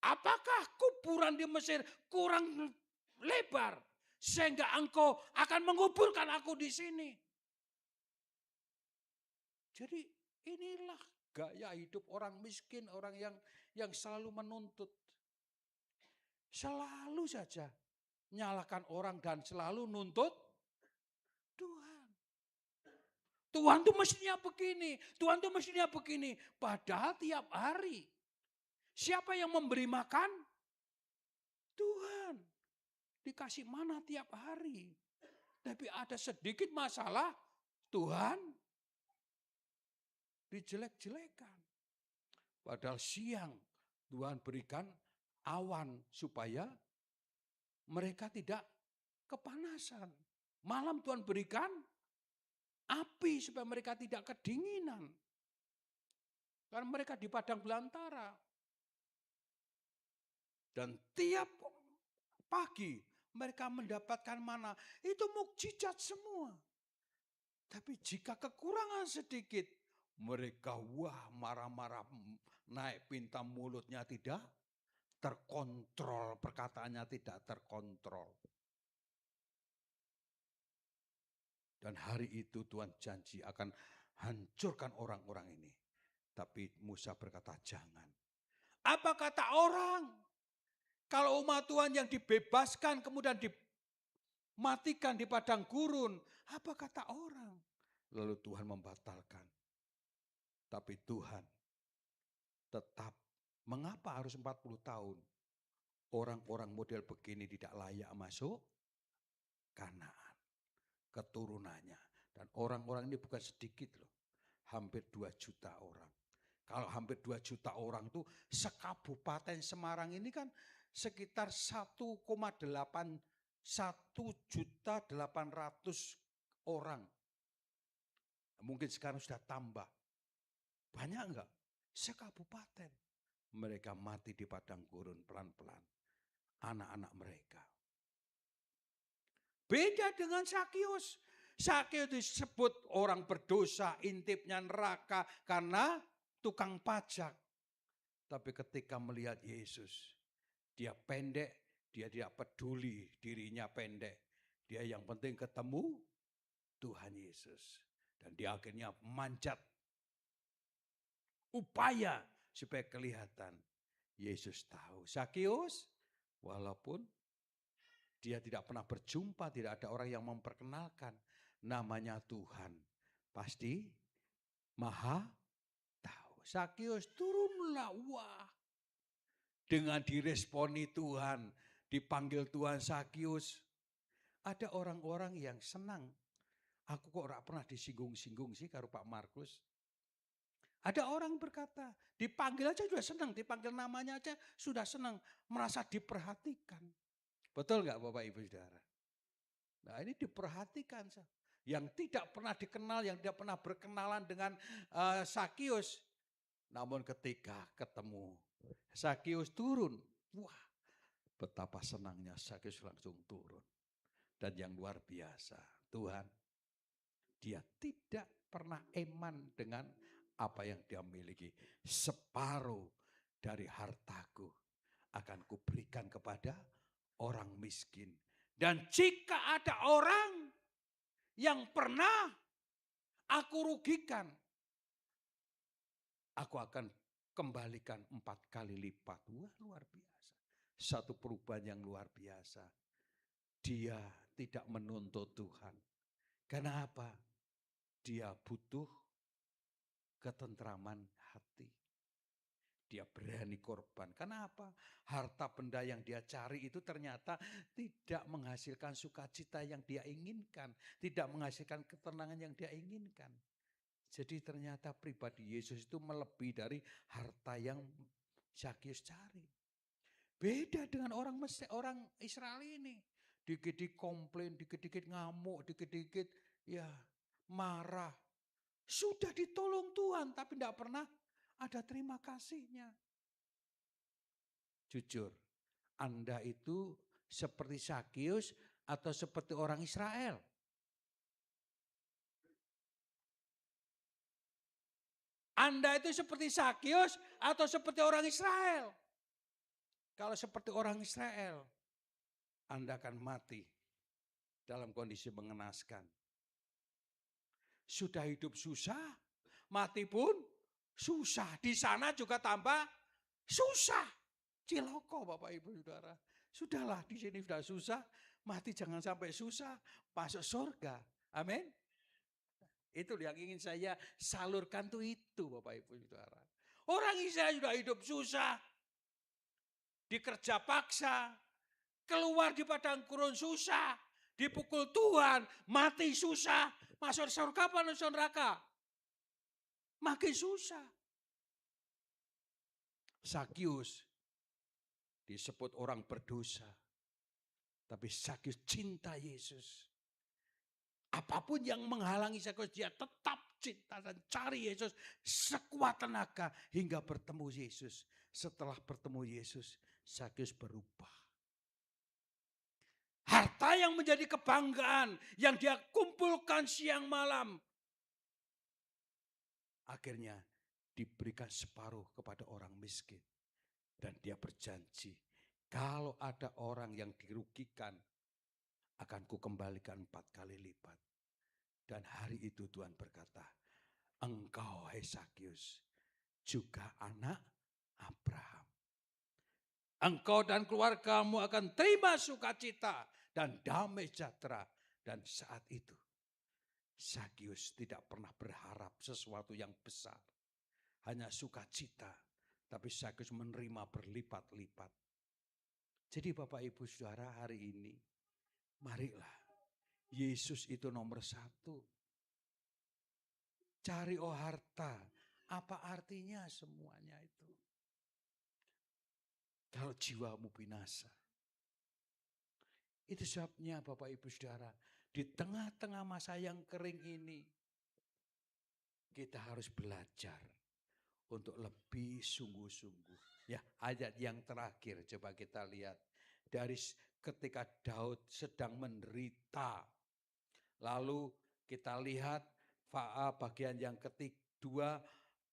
apakah kuburan di Mesir kurang lebar sehingga engkau akan menguburkan aku di sini? Jadi inilah gaya hidup orang miskin, orang yang selalu menuntut. Selalu saja nyalakan orang dan selalu nuntut Tuhan. Tuhan tuh mestinya begini, Tuhan tuh mestinya begini. Padahal tiap hari, siapa yang memberi makan? Tuhan. Dikasih mana tiap hari. Tapi ada sedikit masalah, Tuhan dijelek-jelekan. Padahal siang Tuhan berikan awan supaya mereka tidak kepanasan. Malam Tuhan berikan api supaya mereka tidak kedinginan. Karena mereka di padang belantara. Dan tiap pagi mereka mendapatkan mana. Itu mukjizat semua. Tapi jika kekurangan sedikit, mereka marah-marah, naik pinta mulutnya tidak terkontrol, perkataannya tidak terkontrol. Dan hari itu Tuhan janji akan hancurkan orang-orang ini. Tapi Musa berkata jangan. Apa kata orang? Kalau umat Tuhan yang dibebaskan kemudian dimatikan di padang gurun, apa kata orang? Lalu Tuhan membatalkan. Tapi Tuhan tetap, mengapa harus 40 tahun? Orang-orang model begini tidak layak masuk Kanaan, keturunannya. Dan orang-orang ini bukan sedikit loh, hampir 2 juta orang. Kalau hampir 2 juta orang itu sekabupaten Semarang ini kan sekitar 1,800 orang. Mungkin sekarang sudah tambah. Banyak enggak? Sekabupaten. Mereka mati di padang gurun pelan-pelan. Anak-anak mereka. Beda dengan Sakius. Sakius disebut orang berdosa, intipnya neraka karena tukang pajak. Tapi ketika melihat Yesus, dia pendek, dia tidak peduli dirinya pendek. Dia yang penting ketemu Tuhan Yesus. Dan dia akhirnya manjat upaya supaya kelihatan. Yesus tahu. Sakius, walaupun dia tidak pernah berjumpa, tidak ada orang yang memperkenalkan. Namanya Tuhan. Pasti maha tahu. Sakius turunlah, wah. Dengan diresponi Tuhan, dipanggil Tuhan Sakius. Ada orang-orang yang senang. Aku kok gak pernah disinggung-singgung sih karo Pak Markus. Ada orang berkata, dipanggil aja sudah senang, dipanggil namanya aja sudah senang, merasa diperhatikan. Betul nggak Bapak Ibu Saudara? Nah ini diperhatikan. Yang tidak pernah dikenal, yang tidak pernah berkenalan dengan Sakius. Namun ketika ketemu, Sakius turun. Wah, betapa senangnya Sakius langsung turun. Dan yang luar biasa, Tuhan, dia tidak pernah eman dengan apa yang dia miliki. Separuh dari hartaku akan kuberikan kepada orang miskin. Dan jika ada orang yang pernah aku rugikan, aku akan kembalikan 4 kali lipat. Wah, luar biasa. Satu perubahan yang luar biasa. Dia tidak menuntut Tuhan. Karena apa? Dia butuh ketentraman hati. Dia berani korban. Kenapa? Harta benda yang dia cari itu ternyata tidak menghasilkan sukacita yang dia inginkan. Tidak menghasilkan ketenangan yang dia inginkan. Jadi ternyata pribadi Yesus itu melebihi dari harta yang Sakius cari. Beda dengan orang Israel ini. Dikit-dikit komplain, dikit-dikit ngamuk, dikit-dikit ya marah. Sudah ditolong Tuhan tapi tidak pernah ada terima kasihnya. Jujur, Anda itu seperti Sakius atau seperti orang Israel? Anda itu seperti Sakius atau seperti orang Israel? Kalau seperti orang Israel, Anda akan mati dalam kondisi mengenaskan. Sudah hidup susah, mati pun susah. Di sana juga tambah susah. Ciloko Bapak Ibu Saudara. Sudahlah di sini sudah susah, mati jangan sampai susah, masuk surga. Amin. Itu yang ingin saya salurkan tuh itu Bapak Ibu Saudara. Orang Israel sudah hidup susah, dikerja paksa, keluar di padang gurun susah, dipukul Tuhan, mati susah, masuk surga apa masuk neraka? Makin susah. Sakyus disebut orang berdosa, tapi Sakyus cinta Yesus. Apapun yang menghalangi Sakyus, dia tetap cinta dan cari Yesus sekuat tenaga hingga bertemu Yesus. Setelah bertemu Yesus, Sakyus berubah. Harta yang menjadi kebanggaan yang dia kumpulkan siang malam, akhirnya diberikan separuh kepada orang miskin. Dan dia berjanji, kalau ada orang yang dirugikan, akan kukembalikan 4 kali lipat. Dan hari itu Tuhan berkata, engkau hai Sakyus juga anak Abraham. Engkau dan keluargamu akan terima sukacita dan damai sejahtera. Dan saat itu Sakyus tidak pernah berharap sesuatu yang besar. Hanya sukacita. Tapi Sakyus menerima berlipat-lipat. Jadi Bapak Ibu Saudara, hari ini marilah Yesus itu nomor 1. Cari harta. Apa artinya semuanya itu? Kalau jiwamu binasa. Itu sebabnya Bapak Ibu Saudara, di tengah-tengah masa yang kering ini, kita harus belajar untuk lebih sungguh-sungguh. Ya, ayat yang terakhir coba kita lihat. Dari ketika Daud sedang menderita. Lalu kita lihat bagian yang kedua,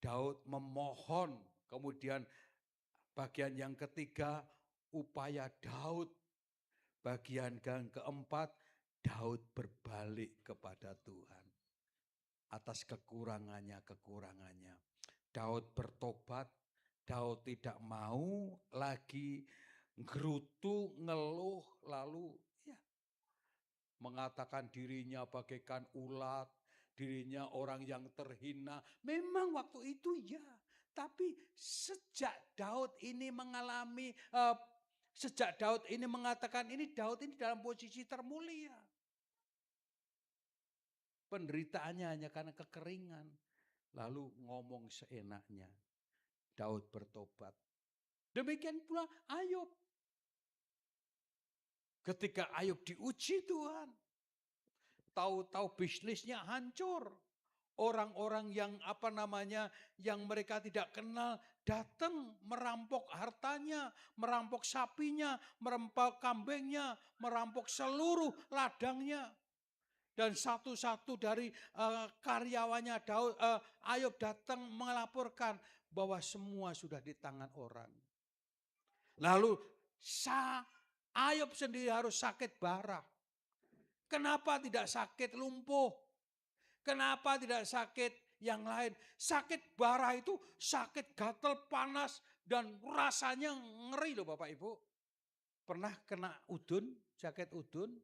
Daud memohon. Kemudian bagian yang ketiga, upaya Daud. Bagian yang keempat, Daud berbalik kepada Tuhan. Atas kekurangannya. Daud bertobat, Daud tidak mau lagi gerutu, ngeluh, lalu ya mengatakan dirinya bagaikan ulat, dirinya orang yang terhina. Memang waktu itu ya, tapi sejak Daud ini mengatakan ini, Daud ini dalam posisi termulia. Penderitaannya hanya karena kekeringan. Lalu ngomong seenaknya. Daud bertobat. Demikian pula Ayub. Ketika Ayub diuji Tuhan. Tahu-tahu bisnisnya hancur. Orang-orang yang yang mereka tidak kenal datang merampok hartanya, merampok sapinya, merampok kambingnya, merampok seluruh ladangnya. Dan satu-satu dari karyawannya Ayub datang melaporkan bahwa semua sudah di tangan orang. Lalu Ayub sendiri harus sakit parah. Kenapa tidak sakit lumpuh? Kenapa tidak sakit yang lain? Sakit parah itu sakit gatal, panas, dan rasanya ngeri loh Bapak Ibu. Pernah kena udun, sakit udun,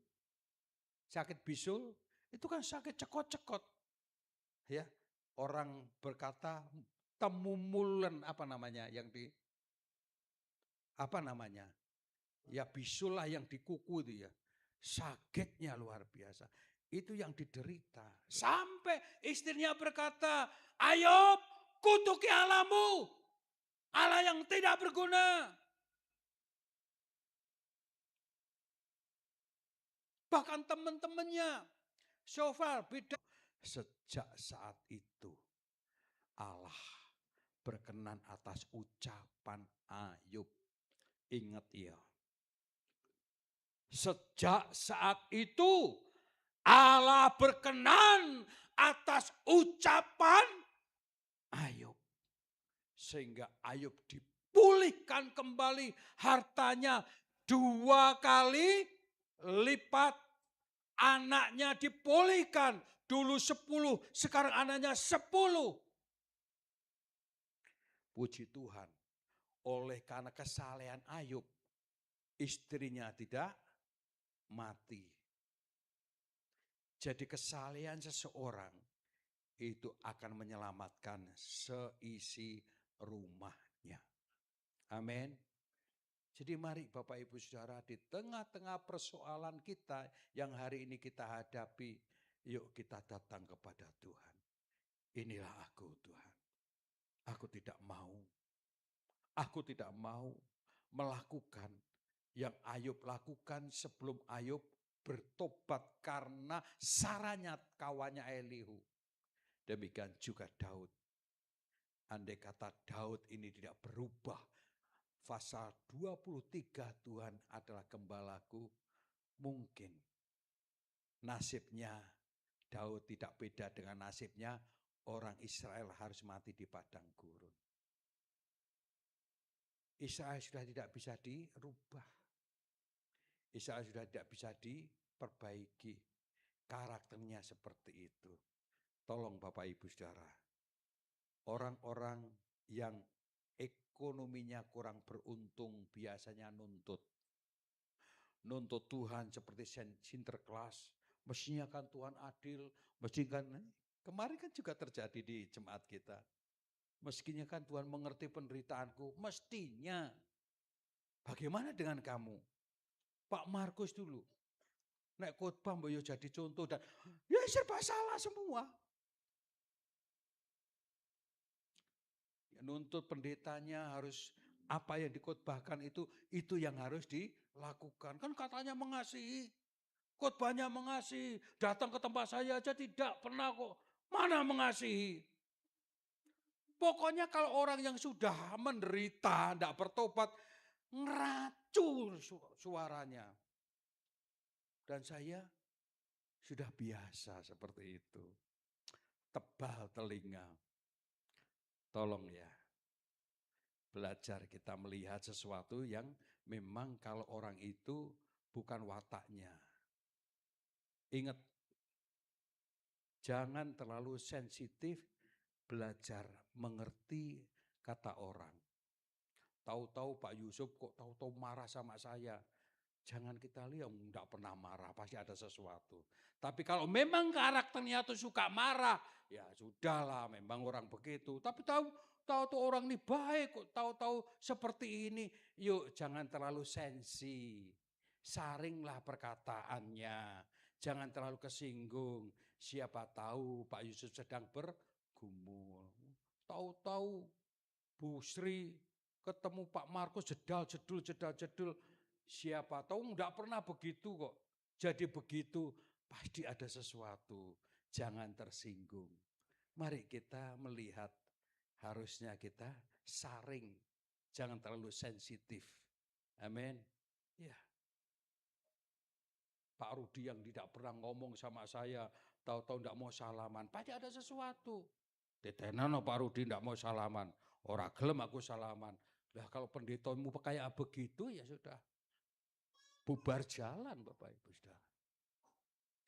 sakit bisul? Itu kan sakit cekot-cekot. Ya, orang berkata temumulan ya bisul lah yang di kuku itu ya. Sakitnya luar biasa. Itu yang diderita. Sampai istrinya berkata, Ayub, kutuki Allahmu. Allah yang tidak berguna. Bahkan teman-temannya. Sofal beda. Sejak saat itu Allah berkenan atas ucapan Ayub. Ingat ya. Sejak saat itu Allah berkenan atas ucapan Ayub. Sehingga Ayub dipulihkan kembali hartanya 2 kali lipat. Anaknya dipulihkan. Dulu 10, sekarang anaknya 10. Puji Tuhan. Oleh karena kesalehan Ayub, istrinya tidak mati. Jadi kesalehan seseorang itu akan menyelamatkan seisi rumahnya. Amin. Jadi mari Bapak Ibu Saudara, di tengah-tengah persoalan kita yang hari ini kita hadapi, yuk kita datang kepada Tuhan. Inilah aku Tuhan. Aku tidak mau melakukan yang Ayub lakukan sebelum Ayub bertobat karena sarannya kawannya Elihu. Demikian juga Daud. Andai kata Daud ini tidak berubah, pasal 23 Tuhan adalah gembalaku, mungkin nasibnya Daud tidak beda dengan nasibnya orang Israel harus mati di padang gurun. Israel sudah tidak bisa dirubah. Israel sudah tidak bisa diperbaiki. Karakternya seperti itu. Tolong Bapak Ibu Saudara, orang-orang yang ekonominya kurang beruntung biasanya nuntut Tuhan seperti Sinterklas. Mestinya kan Tuhan adil, mestinya kan kemarin kan juga terjadi di jemaat kita. Mestinya kan Tuhan mengerti penderitaanku, mestinya. Bagaimana dengan kamu? Pak Markus dulu, nek khotbah mbok yo jadi contoh dan ya serba salah semua. Ya, nuntut pendetanya harus apa yang dikhotbahkan itu yang harus dilakukan. Kan katanya mengasihi, khotbahnya mengasihi, datang ke tempat saya aja tidak pernah kok. Mana mengasihi? Pokoknya kalau orang yang sudah menderita, tidak bertobat, ngeracun suaranya. Dan saya sudah biasa seperti itu. Tebal telinga. Tolong ya, belajar kita melihat sesuatu yang memang kalau orang itu bukan wataknya. Ingat, jangan terlalu sensitif belajar mengerti kata orang. Tahu-tahu Pak Yusuf kok tahu-tahu marah sama saya. Jangan kita lihat, enggak pernah marah, pasti ada sesuatu. Tapi kalau memang karakternya tuh suka marah, ya sudahlah, memang orang begitu. Tapi tahu orang ini baik kok, tahu-tahu seperti ini. Yuk jangan terlalu sensi. Saringlah perkataannya. Jangan terlalu kesinggung. Siapa tahu Pak Yusuf sedang bergumul. Tahu-tahu Bu Sri ketemu Pak Markus jedal-jedul. Siapa tahu enggak pernah begitu kok. Jadi begitu pasti ada sesuatu. Jangan tersinggung. Mari kita melihat, harusnya kita saring. Jangan terlalu sensitif. Amin. Ya. Pak Rudi yang tidak pernah ngomong sama saya, tahu-tahu enggak mau salaman. Pasti ada sesuatu. Tetenan Pak Rudi enggak mau salaman. Ora gelem aku salaman. Lah kalau pendetamu kayak begitu ya sudah. Bubar jalan Bapak Ibu Saudara.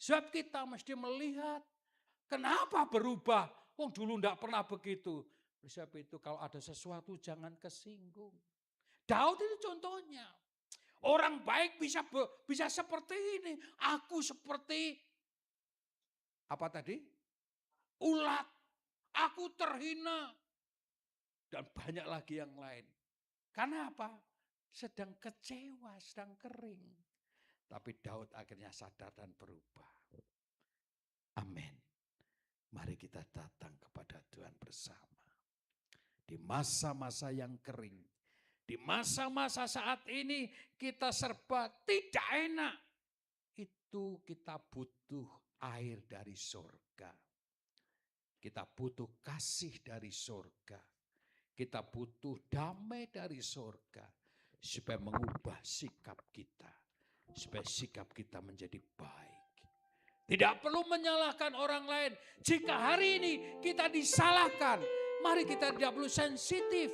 Sebab kita mesti melihat kenapa berubah. Wong dulu enggak pernah begitu. Sebab itu kalau ada sesuatu jangan kesinggung. Daud itu contohnya. Orang baik bisa seperti ini. Aku seperti apa tadi? Ulat. Aku terhina. Dan banyak lagi yang lain. Karena apa? Sedang kecewa, sedang kering. Tapi Daud akhirnya sadar dan berubah. Amin. Mari kita datang kepada Tuhan bersama. Di masa-masa yang kering. Di masa-masa saat ini kita serba tidak enak. Itu kita butuh air dari surga. Kita butuh kasih dari surga. Kita butuh damai dari surga. Supaya mengubah sikap kita. Supaya sikap kita menjadi baik. Tidak perlu menyalahkan orang lain. Jika hari ini kita disalahkan, mari kita tidak perlu sensitif.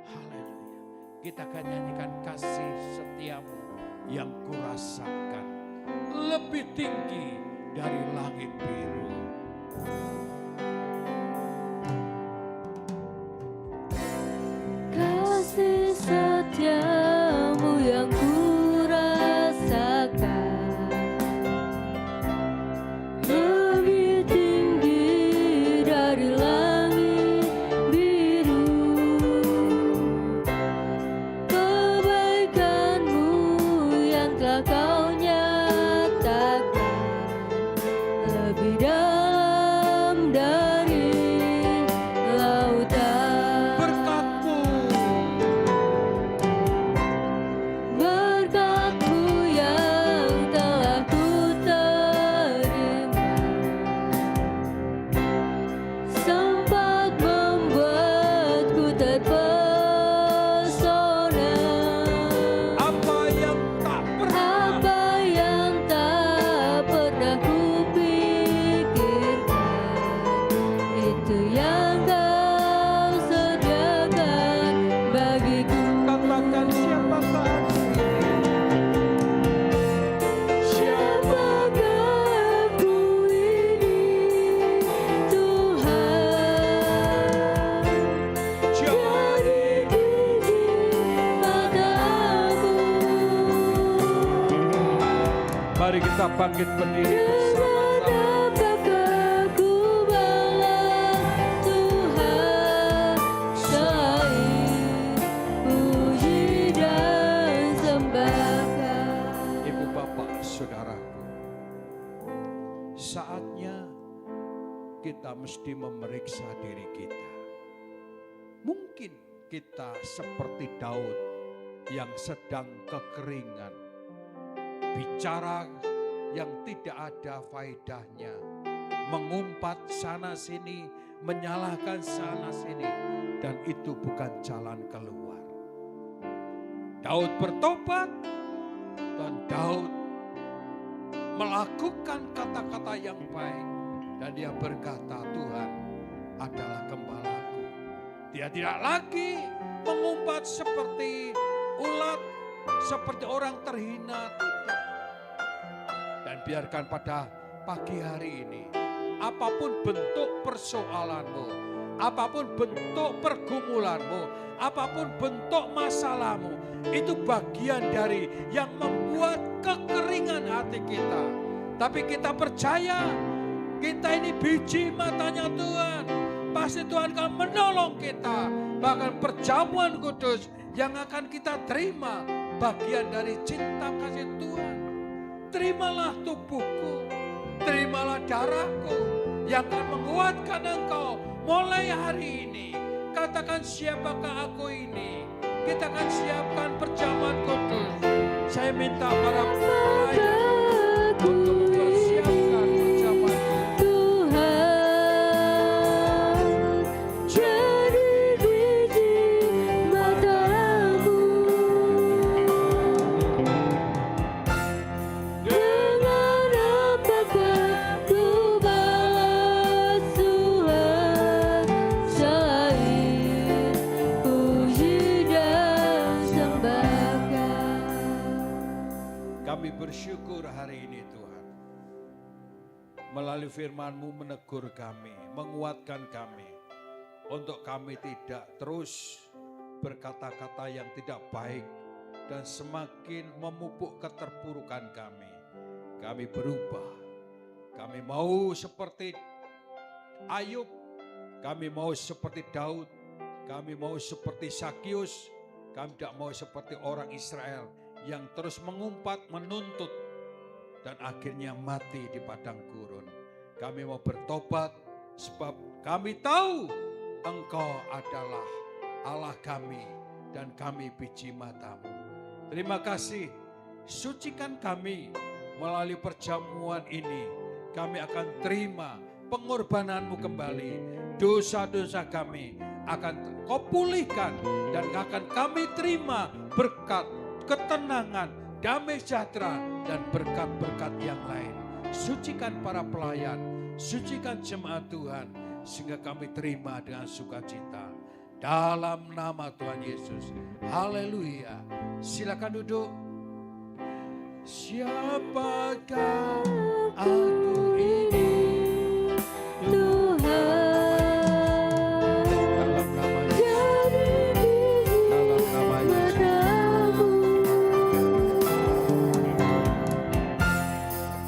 Haleluya. Kita akan nyanyikan kasih setiamu yang kurasakan lebih tinggi dari langit biru. Kasih setiamu yang kurasakan kita bangkit berdiri bersama-sama. Apakah ku balas Tuhan selain puji dan sembahkan. Ibu bapak saudaraku, saatnya kita mesti memeriksa diri kita. Mungkin kita seperti Daud yang sedang kekeringan, bicara yang tidak ada faedahnya, mengumpat sana sini, menyalahkan sana sini, dan itu bukan jalan keluar. Daud bertobat dan Daud melakukan kata-kata yang baik dan dia berkata, Tuhan adalah gembalaku. Dia tidak lagi mengumpat seperti ulat, seperti orang terhina, tidak. Dan biarkan pada pagi hari ini, apapun bentuk persoalanmu, apapun bentuk pergumulanmu, apapun bentuk masalahmu, itu bagian dari yang membuat kekeringan hati kita. Tapi kita percaya, kita ini biji matanya Tuhan. Pasti Tuhan akan menolong kita. Bahkan perjamuan kudus yang akan kita terima bagian dari cinta kasih Tuhan. Terimalah tubuhku, terimalah darahku yang akan menguatkan engkau mulai hari ini. Katakan, siapakah aku ini? Kita akan siapkan perjamuan kudus. Saya minta para pelayan untuk mempersiapkan perjamuan kudus. Tuhan, jadi biji matamu. Dengan apakah ku balas Tuhan selain puji dan sembahkan. Kami bersyukur hari ini Tuhan. Melalui firman-Mu menegur kami, menguatkan kami. Untuk kami tidak terus berkata-kata yang tidak baik dan semakin memupuk keterpurukan kami. Kami berubah. Kami mau seperti Ayub. Kami mau seperti Daud. Kami mau seperti Sakius. Kami tidak mau seperti orang Israel yang terus mengumpat, menuntut, dan akhirnya mati di padang gurun. Kami mau bertobat sebab kami tahu Engkau adalah Allah kami dan kami biji matamu. Terima kasih, sucikan kami melalui perjamuan ini. Kami akan terima pengorbananmu kembali. Dosa-dosa kami akan Kau pulihkan dan akan kami terima berkat, ketenangan, damai sejahtera, dan berkat-berkat yang lain. Sucikan para pelayan, sucikan jemaat Tuhan, sehingga kami terima dengan sukacita. Dalam nama Tuhan Yesus. Haleluya. Silakan duduk. Siapakah aku ini? Dalam nama Yesus. Dalam nama Yesus.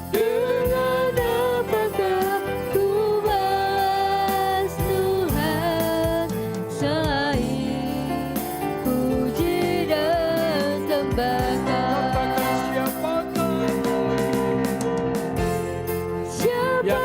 Dengan apakah ku balas Tuhan selain puji dan sembahkan. Katakan, siapakah? Siapa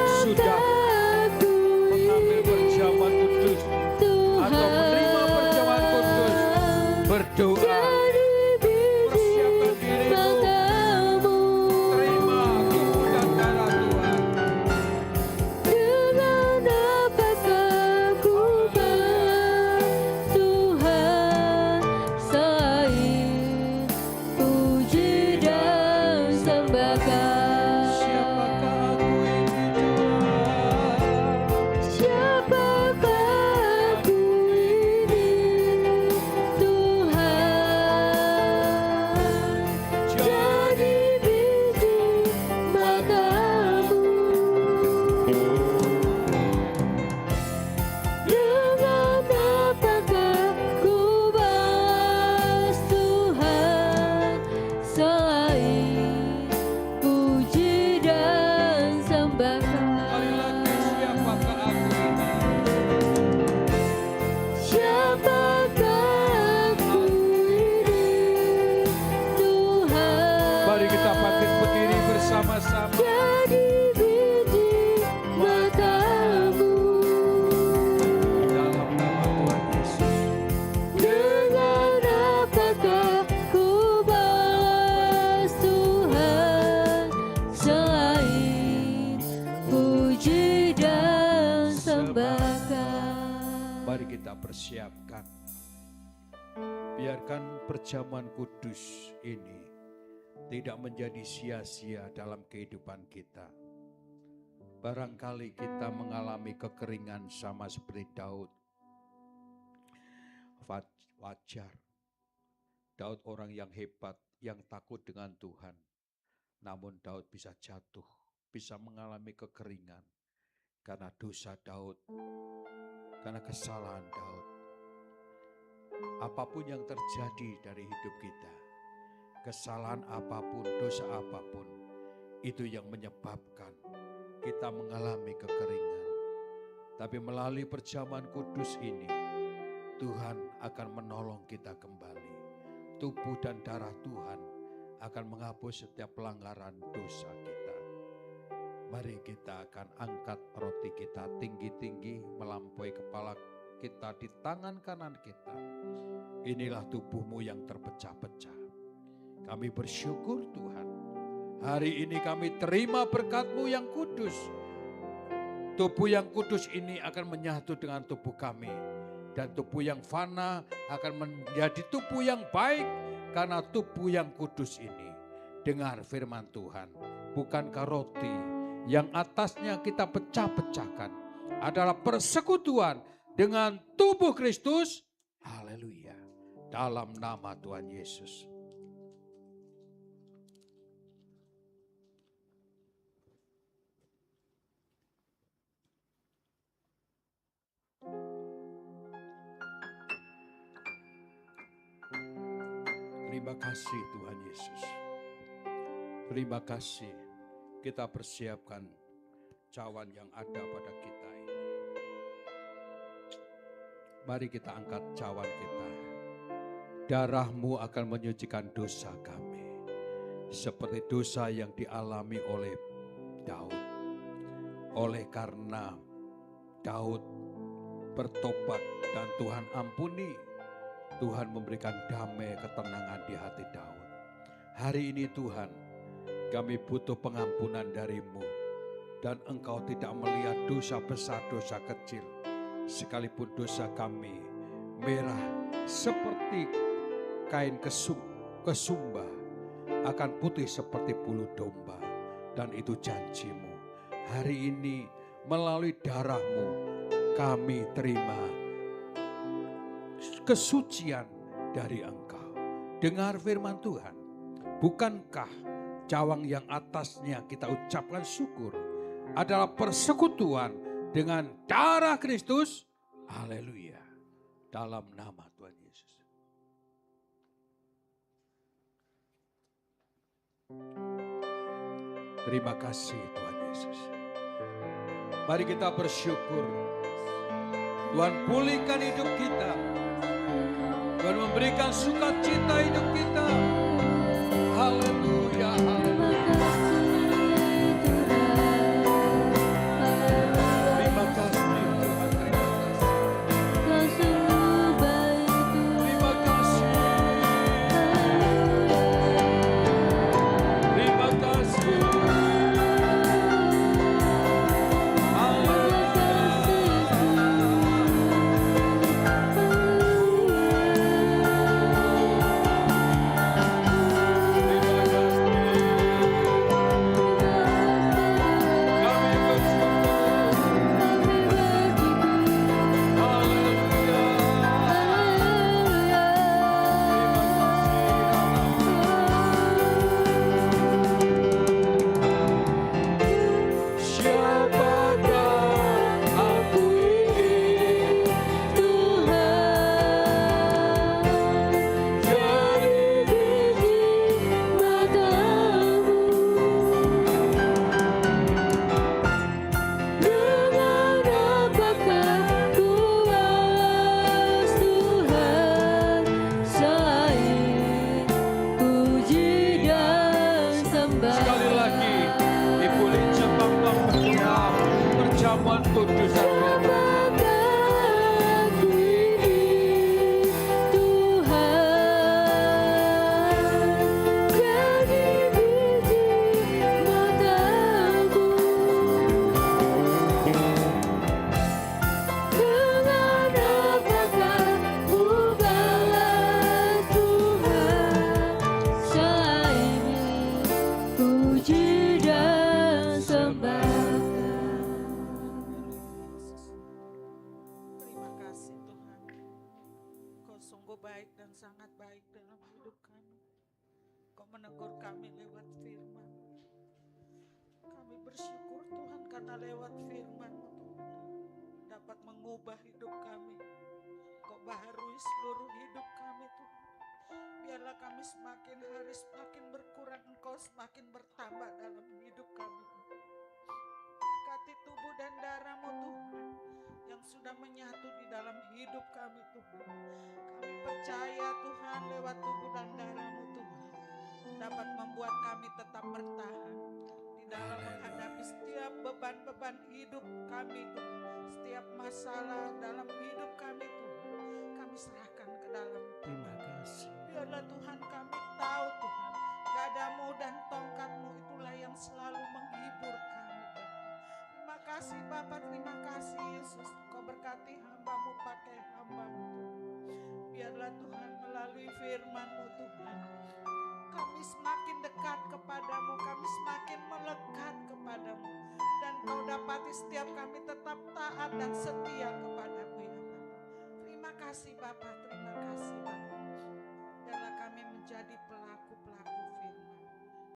kita persiapkan. Biarkan perjamuan kudus ini tidak menjadi sia-sia dalam kehidupan kita. Barangkali kita mengalami kekeringan sama seperti Daud. Wajar. Daud orang yang hebat, yang takut dengan Tuhan. Namun Daud bisa jatuh, bisa mengalami kekeringan. Karena dosa Daud, karena kesalahan Daud. Apapun yang terjadi dari hidup kita, kesalahan apapun, dosa apapun, itu yang menyebabkan kita mengalami kekeringan. Tapi melalui perjamuan kudus ini, Tuhan akan menolong kita kembali. Tubuh dan darah Tuhan akan menghapus setiap pelanggaran dosa kita. Mari kita akan angkat roti kita tinggi-tinggi melampaui kepala kita di tangan kanan kita. Inilah tubuhmu yang terpecah-pecah. Kami bersyukur Tuhan. Hari ini kami terima berkat-Mu yang kudus. Tubuh yang kudus ini akan menyatu dengan tubuh kami. Dan tubuh yang fana akan menjadi tubuh yang baik karena tubuh yang kudus ini. Dengar firman Tuhan. Bukankah roti yang atasnya kita pecah-pecahkan adalah persekutuan dengan tubuh Kristus? Haleluya. Dalam nama Tuhan Yesus. Terima kasih Tuhan Yesus. Terima kasih kita persiapkan cawan yang ada pada kita ini. Mari kita angkat cawan kita. Darah-Mu akan menyucikan dosa kami. Seperti dosa yang dialami oleh Daud. Oleh karena Daud bertobat dan Tuhan ampuni, Tuhan memberikan damai ketenangan di hati Daud. Hari ini Tuhan, kami butuh pengampunan dari-Mu. Dan Engkau tidak melihat dosa besar, dosa kecil. Sekalipun dosa kami merah seperti kain kesumba, akan putih seperti bulu domba. Dan itu janji-Mu. Hari ini melalui darah-Mu kami terima kesucian dari Engkau. Dengar firman Tuhan. Bukankah cawang yang atasnya kita ucapkan syukur adalah persekutuan dengan darah Kristus? Haleluya. Dalam nama Tuhan Yesus. Terima kasih Tuhan Yesus. Mari kita bersyukur. Tuhan pulihkan hidup kita. Tuhan memberikan sukacita hidup kita. Haleluya, haleluya. Terima kasih Tuhan, terima kasih. Terima kasih. Terima kasih. sungguh baik dan sangat baik dalam hidup kami. Kau menegur kami lewat firman. Kami bersyukur Tuhan karena lewat firman Tuhan dapat mengubah hidup kami. Kau baharui seluruh hidup kami Tuhan. Biarlah kami semakin hari semakin berkurang, Engkau semakin bertambah dalam hidup kami. Berkati tubuh dan darah-Mu Tuhan yang sudah menyatu di dalam hidup kami Tuhan. Kami percaya Tuhan lewat tubuh dan darah-Mu Tuhan dapat membuat kami tetap bertahan di dalam menghadapi setiap beban-beban hidup kami Tuhan. Setiap masalah dalam hidup kami Tuhan, kami serahkan ke dalam Terima kasih. Biarlah Tuhan kami tahu Tuhan, gadamu dan tongkatmu itulah yang selalu menghibur kami Tuhan. Terima kasih Bapa, terima kasih Yesus. Kau berkati hamba-Mu, pakai hamba-Mu Tuhan. Biarlah Tuhan melalui firman-Mu Tuhan, kami semakin dekat kepadamu, kami semakin melekat kepadamu. Dan Kau dapati setiap kami tetap taat dan setia kepadamu ya Bapa. Terima kasih Bapa, terima kasih.